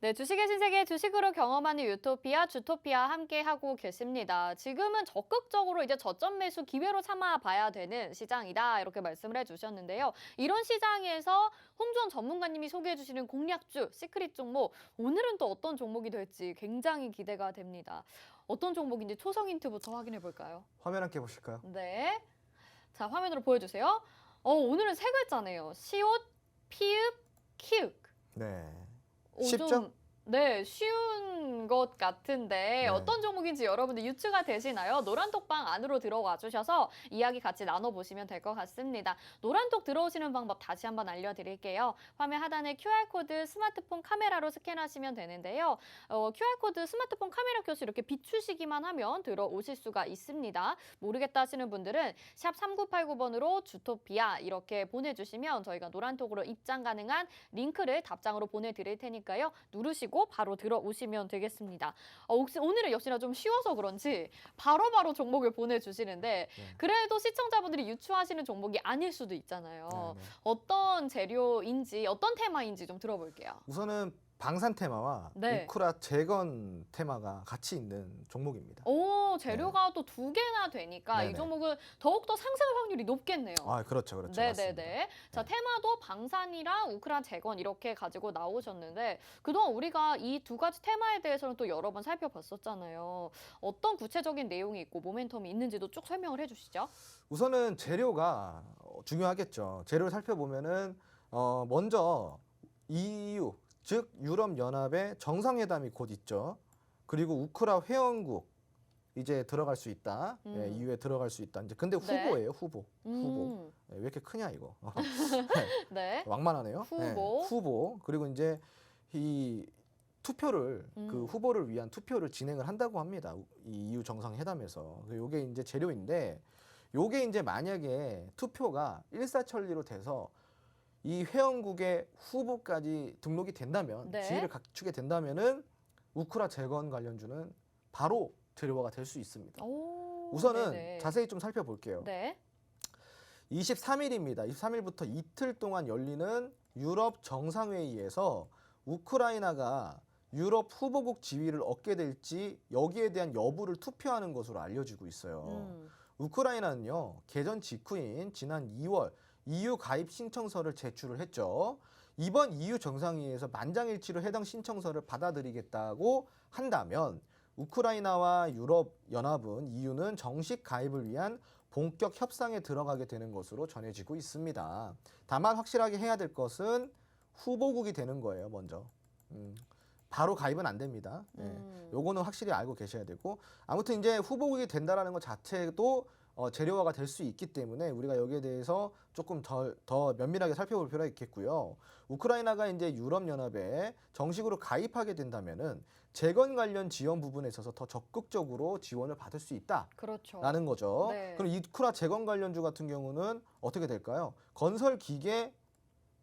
네, 주식의 신세계 주식으로 경험하는 유토피아, 주토피아 함께하고 계십니다. 지금은 적극적으로 이제 저점 매수 기회로 삼아봐야 되는 시장이다 이렇게 말씀을 해주셨는데요. 이런 시장에서 홍주원 전문가님이 소개해주시는 공략주, 시크릿 종목 오늘은 또 어떤 종목이 될지 굉장히 기대가 됩니다. 어떤 종목인지 초성 힌트부터 확인해 볼까요? 화면 함께 보실까요? 네, 자 화면으로 보여주세요. 오늘은 세 글자네요. 시옷, 피읍, 키읔. 네. 좀, 쉽죠? 네, 쉬운 것 같은데 네. 어떤 종목인지 여러분들 유추가 되시나요? 노란톡방 안으로 들어와 주셔서 이야기 같이 나눠보시면 될 것 같습니다. 노란톡 들어오시는 방법 다시 한번 알려드릴게요. 화면 하단에 QR코드 스마트폰 카메라로 스캔하시면 되는데요. QR코드 스마트폰 카메라 켜서 이렇게 비추시기만 하면 들어오실 수가 있습니다. 모르겠다 하시는 분들은 샵 3989번으로 주토피아 이렇게 보내주시면 저희가 노란톡으로 입장 가능한 링크를 답장으로 보내드릴 테니까요. 누르시고 바로 들어오시면 되겠습니다. 혹시 오늘은 역시나 좀 쉬워서 그런지 바로바로 종목을 보내주시는데 그래도 시청자분들이 유추하시는 종목이 아닐 수도 있잖아요. 네. 어떤 재료인지 어떤 테마인지 좀 들어볼게요. 우선은 방산 테마와 네. 우크라 재건 테마가 같이 있는 종목입니다. 오, 재료가 또 두 개나 되니까 이 네네. 종목은 더욱더 상승 확률이 높겠네요. 아, 그렇죠, 그렇죠. 네네네. 맞습니다. 자, 네. 테마도 방산이랑 우크라 재건 이렇게 가지고 나오셨는데 그동안 우리가 이 두 가지 테마에 대해서는 또 여러 번 살펴봤었잖아요. 어떤 구체적인 내용이 있고 모멘텀이 있는지도 쭉 설명을 해주시죠. 우선은 재료가 중요하겠죠. 재료를 살펴보면은 먼저 EU 즉 유럽 연합의 정상회담이 곧 있죠. 그리고 우크라 회원국 이제 들어갈 수 있다. 예, EU에 들어갈 수 있다. 이제 근데 네. 후보예요, 후보. 후보. 음, 예, 왜 이렇게 크냐 이거. 네. 왕만하네요. 후보. 예, 후보. 그리고 이제 이 투표를 그 후보를 위한 투표를 진행을 한다고 합니다. 이 EU 정상회담에서. 요게 이제 재료인데 요게 이제 만약에 투표가 일사천리로 돼서 이 회원국의 후보까지 등록이 된다면 네. 지위를 갖추게 된다면은 우크라 재건 관련주는 바로 재료화가 될 수 있습니다. 오, 우선은 네네. 자세히 좀 살펴볼게요. 네. 23일입니다. 23일부터 이틀 동안 열리는 유럽 정상회의에서 우크라이나가 유럽 후보국 지위를 얻게 될지 여기에 대한 여부를 투표하는 것으로 알려지고 있어요. 우크라이나는요, 개전 직후인 지난 2월 EU 가입 신청서를 제출을 했죠. 이번 EU 정상회의에서 만장일치로 해당 신청서를 받아들이겠다고 한다면 우크라이나와 유럽 연합은 EU는 정식 가입을 위한 본격 협상에 들어가게 되는 것으로 전해지고 있습니다. 다만 확실하게 해야 될 것은 후보국이 되는 거예요, 먼저. 바로 가입은 안 됩니다. 요거는 확실히 알고 계셔야 되고, 아무튼 이제 후보국이 된다라는 것 자체도 재료화가 될 수 있기 때문에 우리가 여기에 대해서 조금 더 면밀하게 살펴볼 필요가 있겠고요. 우크라이나가 이제 유럽연합에 정식으로 가입하게 된다면은 재건 관련 지원 부분에 있어서 더 적극적으로 지원을 받을 수 있다라는 그렇죠. 거죠. 네. 그럼 우크라 재건 관련주 같은 경우는 어떻게 될까요? 건설 기계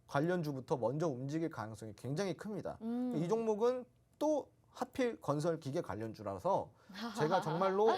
관련주부터 먼저 움직일 가능성이 굉장히 큽니다. 이 종목은 또 하필 건설 기계 관련주라서 제가 정말로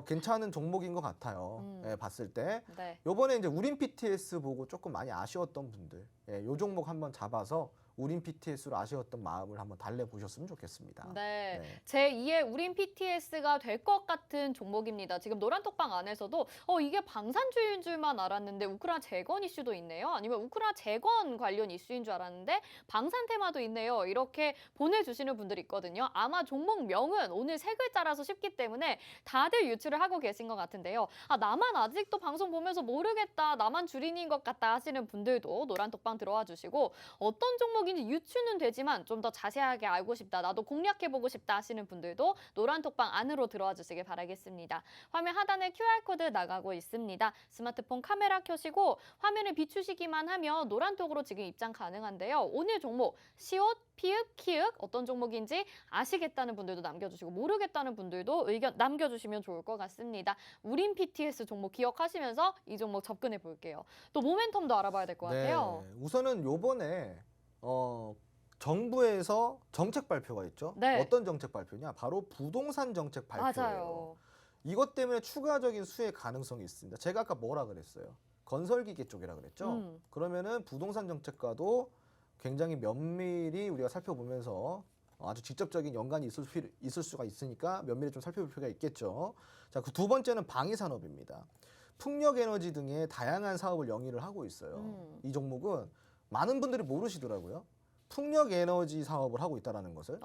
괜찮은 종목인 것 같아요. 예, 봤을 때. 네. 요번에 이제 우린 PTS 보고 조금 많이 아쉬웠던 분들, 예, 요 종목 한번 잡아서 우린 PTS로 아쉬웠던 마음을 한번 달래보셨으면 좋겠습니다. 네. 네. 제2의 우린 PTS가 될 것 같은 종목입니다. 지금 노란톡방 안에서도 이게 방산주의인 줄만 알았는데 우크라 재건 이슈도 있네요. 아니면 우크라 재건 관련 이슈인 줄 알았는데 방산 테마도 있네요. 이렇게 보내주시는 분들이 있거든요. 아마 종목명은 오늘 세 글자라서 쉽기 때문에 다들 유출을 하고 계신 것 같은데요. 아, 나만 아직도 방송 보면서 모르겠다. 나만 주린이인 것 같다 하시는 분들도 노란톡방 들어와 주시고 어떤 종목인지 유추는 되지만 좀 더 자세하게 알고 싶다. 나도 공략해보고 싶다 하시는 분들도 노란톡방 안으로 들어와 주시길 바라겠습니다. 화면 하단에 QR코드 나가고 있습니다. 스마트폰 카메라 켜시고 화면을 비추시기만 하면 노란톡으로 지금 입장 가능한데요. 오늘 종목 시옷, 피읍, 키읔 어떤 종목인지 아시겠다는 분들도 남겨주시고 모르겠다는 분들도 의견 남겨주시면 좋을 것 같습니다. 우린 PTS 종목 기억하시면서 이 종목 접근해 볼게요. 또 모멘텀도 알아봐야 될 것 같아요. 네. 우선은 요번에 정부에서 정책 발표가 있죠. 네. 어떤 정책 발표냐? 바로 부동산 정책 발표예요. 맞아요. 이것 때문에 추가적인 수혜 가능성이 있습니다. 제가 아까 뭐라 그랬어요? 건설기계 쪽이라 그랬죠. 그러면은 부동산 정책과도 굉장히 면밀히 우리가 살펴보면서 아주 직접적인 연관이 있을 수가 있으니까 면밀히 좀 살펴볼 필요가 있겠죠. 자, 그 두 번째는 방위산업입니다. 풍력에너지 등의 다양한 사업을 영위를 하고 있어요. 이 종목은 많은 분들이 모르시더라고요. 풍력에너지 사업을 하고 있다는 것을.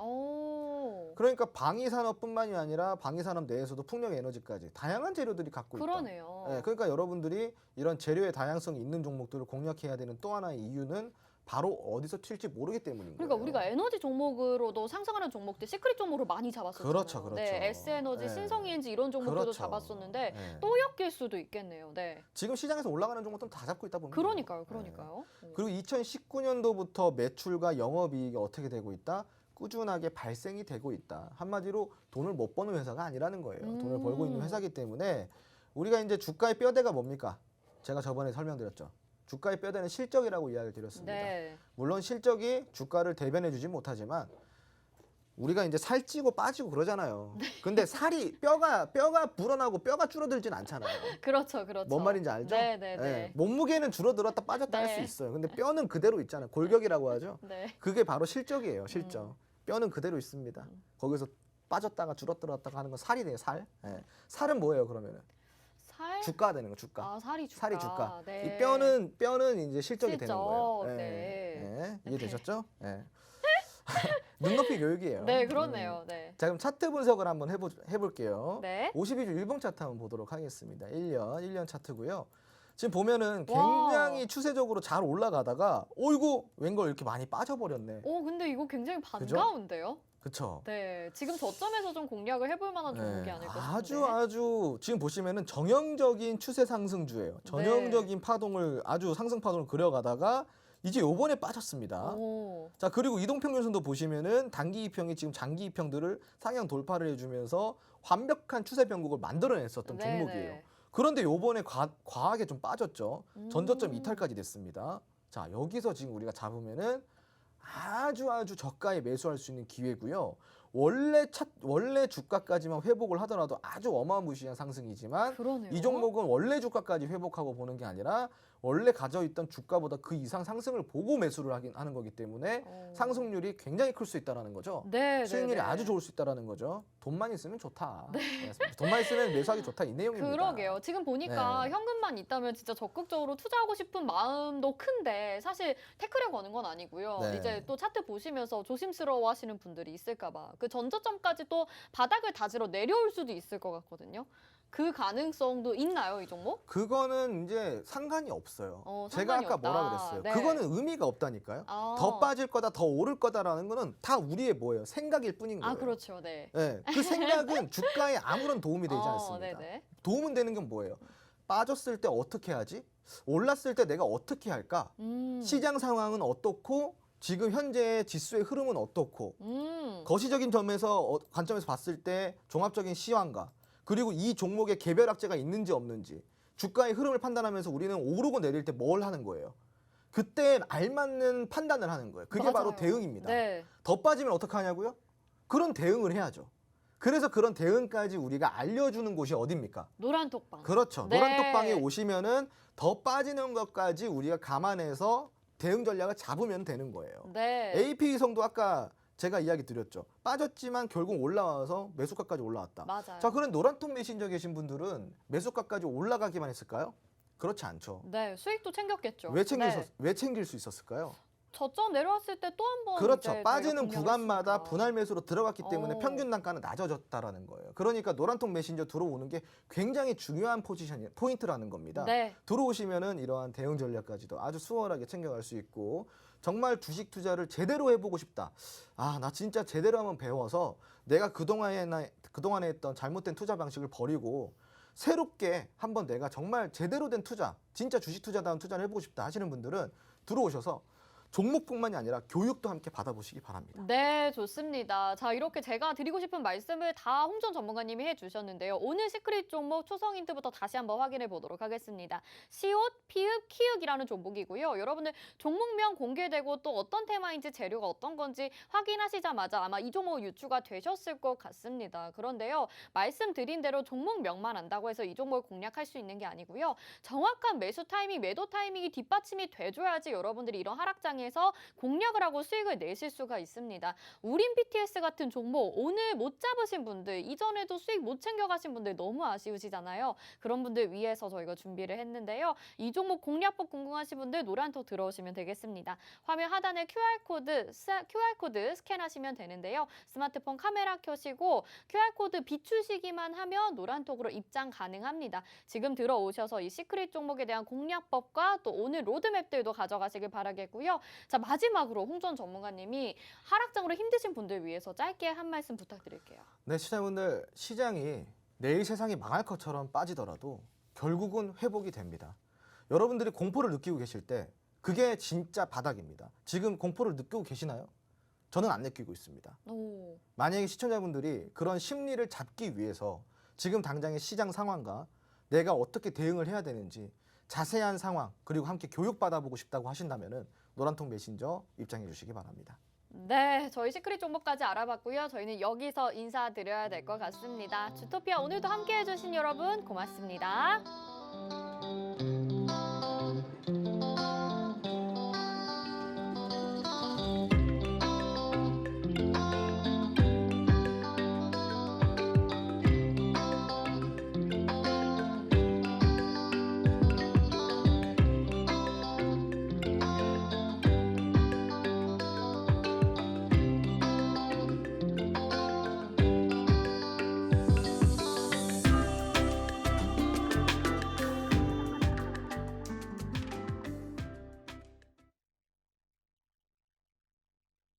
그러니까 방위산업뿐만이 아니라 방위산업 내에서도 풍력에너지까지 다양한 재료들이 갖고 있다. 그러네요. 네, 그러니까 여러분들이 이런 재료의 다양성이 있는 종목들을 공략해야 되는 또 하나의 이유는 바로 어디서 튈지 모르기 때문인 그러니까 거예요. 우리가 에너지 종목으로도 상승하는 종목들 시크릿 종목으로 많이 잡았었잖아요. 그렇죠, 그렇죠. 네, S에너지, 네. 신성이엔지 이런 종목들도 그렇죠. 잡았었는데 네. 또 엮일 수도 있겠네요. 네. 지금 시장에서 올라가는 종목들은 다 잡고 있다 보면 그러니까요. 그리고 2019년도부터 매출과 영업이익이 어떻게 되고 있다? 꾸준하게 발생이 되고 있다. 한마디로 돈을 못 버는 회사가 아니라는 거예요. 돈을 벌고 있는 회사이기 때문에 우리가 이제 주가의 뼈대가 뭡니까? 제가 저번에 설명드렸죠. 주가의 뼈대는 실적이라고 이야기를 드렸습니다. 네. 물론 실적이 주가를 대변해 주지 못하지만 우리가 이제 살찌고 빠지고 그러잖아요. 근데 살이 뼈가 불어나고 뼈가 줄어들진 않잖아요. 그렇죠, 그렇죠. 뭔 말인지 알죠? 네, 네, 예, 네. 몸무게는 줄어들었다 빠졌다 할 수 네. 있어요. 근데 뼈는 그대로 있잖아요. 골격이라고 하죠. 네. 그게 바로 실적이에요. 실적. 뼈는 그대로 있습니다. 거기서 빠졌다가 줄어들었다가 하는 건 살이 돼요. 살. 예. 살은 뭐예요? 그러면은 살? 주가 되는 거. 주가. 아, 살이 주가. 살이 주가. 네. 이 뼈는 이제 실적이 되는 실적, 거예요. 예. 네. 예. 이해되셨죠? 예. 눈높이 교육이에요. 네, 그러네요. 네. 자, 그럼 차트 분석을 한번 해볼게요. 네. 52주 일봉 차트 한번 보도록 하겠습니다. 1년 차트고요. 지금 보면은 와. 굉장히 추세적으로 잘 올라가다가 어이구 웬걸 이렇게 많이 빠져버렸네. 근데 이거 굉장히 반가운데요? 그쵸? 네. 지금 저점에서 좀 공략을 해볼 만한 종목이 아닐까 싶은데. 아주 지금 보시면은 정형적인 추세 상승주예요. 전형적인 파동을 아주 상승 파동을 그려가다가 이제 요번에 빠졌습니다. 오. 자, 그리고 이동평균선도 보시면은 단기 이평이 지금 장기 이평들을 상향 돌파를 해주면서 완벽한 추세 변곡을 만들어냈었던 네, 종목이에요. 네. 그런데 요번에 과하게 좀 빠졌죠. 전저점 음. 이탈까지 됐습니다. 자, 여기서 지금 우리가 잡으면은 아주 저가에 매수할 수 있는 기회고요. 원래 주가까지만 회복을 하더라도 아주 어마무시한 상승이지만 그러네요. 이 종목은 원래 주가까지 회복하고 보는 게 아니라 원래 가져있던 주가보다 그 이상 상승을 보고 매수를 하는 거기 때문에 상승률이 굉장히 클 수 있다는 거죠. 네, 수익률이 네, 네. 아주 좋을 수 있다는 거죠. 돈만 있으면 좋다. 돈만 있으면 매수하기 좋다 이 내용입니다. 그러게요. 지금 보니까 네. 현금만 있다면 진짜 적극적으로 투자하고 싶은 마음도 큰데 사실 태클에 거는 건 아니고요. 네. 이제 또 차트 보시면서 조심스러워 하시는 분들이 있을까 봐. 그 전저점까지 또 바닥을 다지러 내려올 수도 있을 것 같거든요. 그 가능성도 있나요, 이 종목? 그거는 이제 상관이 없어요. 제가 상관이 아까 없다. 뭐라 그랬어요? 네. 그거는 의미가 없다니까요. 아. 더 빠질 거다, 더 오를 거다라는 거는 다 우리의 뭐예요? 생각일 뿐인 거예요. 아, 그렇죠. 네. 네, 그 생각은 주가에 아무런 도움이 되지 않습니다. 네네. 도움은 되는 건 뭐예요? 빠졌을 때 어떻게 하지? 올랐을 때 내가 어떻게 할까? 시장 상황은 어떻고 지금 현재 지수의 흐름은 어떻고 거시적인 점에서 관점에서 봤을 때 종합적인 시황과 그리고 이 종목의 개별 악재가 있는지 없는지 주가의 흐름을 판단하면서 우리는 오르고 내릴 때 뭘 하는 거예요? 그때 알맞는 판단을 하는 거예요. 그게 바로 맞아요. 대응입니다. 네. 더 빠지면 어떻게 하냐고요? 그런 대응을 해야죠. 그래서 그런 대응까지 우리가 알려주는 곳이 어딥니까? 노란톡방. 그렇죠. 네. 노란톡방에 오시면은 더 빠지는 것까지 우리가 감안해서 대응 전략을 잡으면 되는 거예요. 네. AP성도 아까 제가 이야기 드렸죠. 빠졌지만 결국 올라와서 매수가까지 올라왔다. 맞아요. 자, 그런 노란통 메신저 계신 분들은 매수가까지 올라가기만 했을까요? 그렇지 않죠. 네, 수익도 챙겼겠죠. 왜 챙길 수 있었을까요? 저점 내려왔을 때 또 한 번 그렇죠. 빠지는 구간마다 분할 매수로 들어갔기 때문에 어. 평균 단가는 낮아졌다라는 거예요. 그러니까 노란통 메신저 들어오는 게 굉장히 중요한 포인트라는 겁니다. 네. 들어오시면은 이러한 대응 전략까지도 아주 수월하게 챙겨갈 수 있고 정말 주식 투자를 제대로 해보고 싶다. 아, 나 진짜 제대로 한번 배워서 내가 그동안에 했던 잘못된 투자 방식을 버리고 새롭게 한번 내가 정말 제대로 된 투자, 진짜 주식 투자다운 투자를 해보고 싶다 하시는 분들은 들어오셔서 종목뿐만이 아니라 교육도 함께 받아보시기 바랍니다. 네, 좋습니다. 자, 이렇게 제가 드리고 싶은 말씀을 다 홍준 전문가님이 해주셨는데요. 오늘 시크릿 종목 초성 힌트부터 다시 한번 확인해 보도록 하겠습니다. 시옷, 피읍, 키읔이라는 종목이고요. 여러분들 종목명 공개되고 또 어떤 테마인지 재료가 어떤 건지 확인하시자마자 아마 이 종목 유추가 되셨을 것 같습니다. 그런데요, 말씀드린 대로 종목명만 안다고 해서 이 종목을 공략할 수 있는 게 아니고요. 정확한 매수 타이밍, 매도 타이밍이 뒷받침이 돼줘야지 여러분들이 이런 하락장에서 공략을 하고 수익을 내실 수가 있습니다. 우린 BTS 같은 종목 오늘 못 잡으신 분들, 이전에도 수익 못 챙겨가신 분들 너무 아쉬우시잖아요. 그런 분들 위해서 저희가 준비를 했는데요. 이 종목 공략법 궁금하신 분들 노란톡 들어오시면 되겠습니다. 화면 하단에 QR코드 스캔하시면 되는데요. 스마트폰 카메라 켜시고 QR코드 비추시기만 하면 노란톡으로 입장 가능합니다. 지금 들어오셔서 이 시크릿 종목에 대한 공략법과 또 오늘 로드맵들도 가져가시길 바라겠고요. 자, 마지막으로 홍전 전문가님이 하락장으로 힘드신 분들 위해서 짧게 한 말씀 부탁드릴게요. 네, 시청자분들, 시장이 내일 세상이 망할 것처럼 빠지더라도 결국은 회복이 됩니다. 여러분들이 공포를 느끼고 계실 때 그게 진짜 바닥입니다. 지금 공포를 느끼고 계시나요? 저는 안 느끼고 있습니다. 오. 만약에 시청자분들이 그런 심리를 잡기 위해서 지금 당장의 시장 상황과 내가 어떻게 대응을 해야 되는지 자세한 상황 그리고 함께 교육받아보고 싶다고 하신다면은 노란통 메신저 입장해 주시기 바랍니다. 네, 저희 시크릿 종목까지 알아봤고요. 저희는 여기서 인사드려야 될 것 같습니다. 주토피아 오늘도 함께해 주신 여러분 고맙습니다.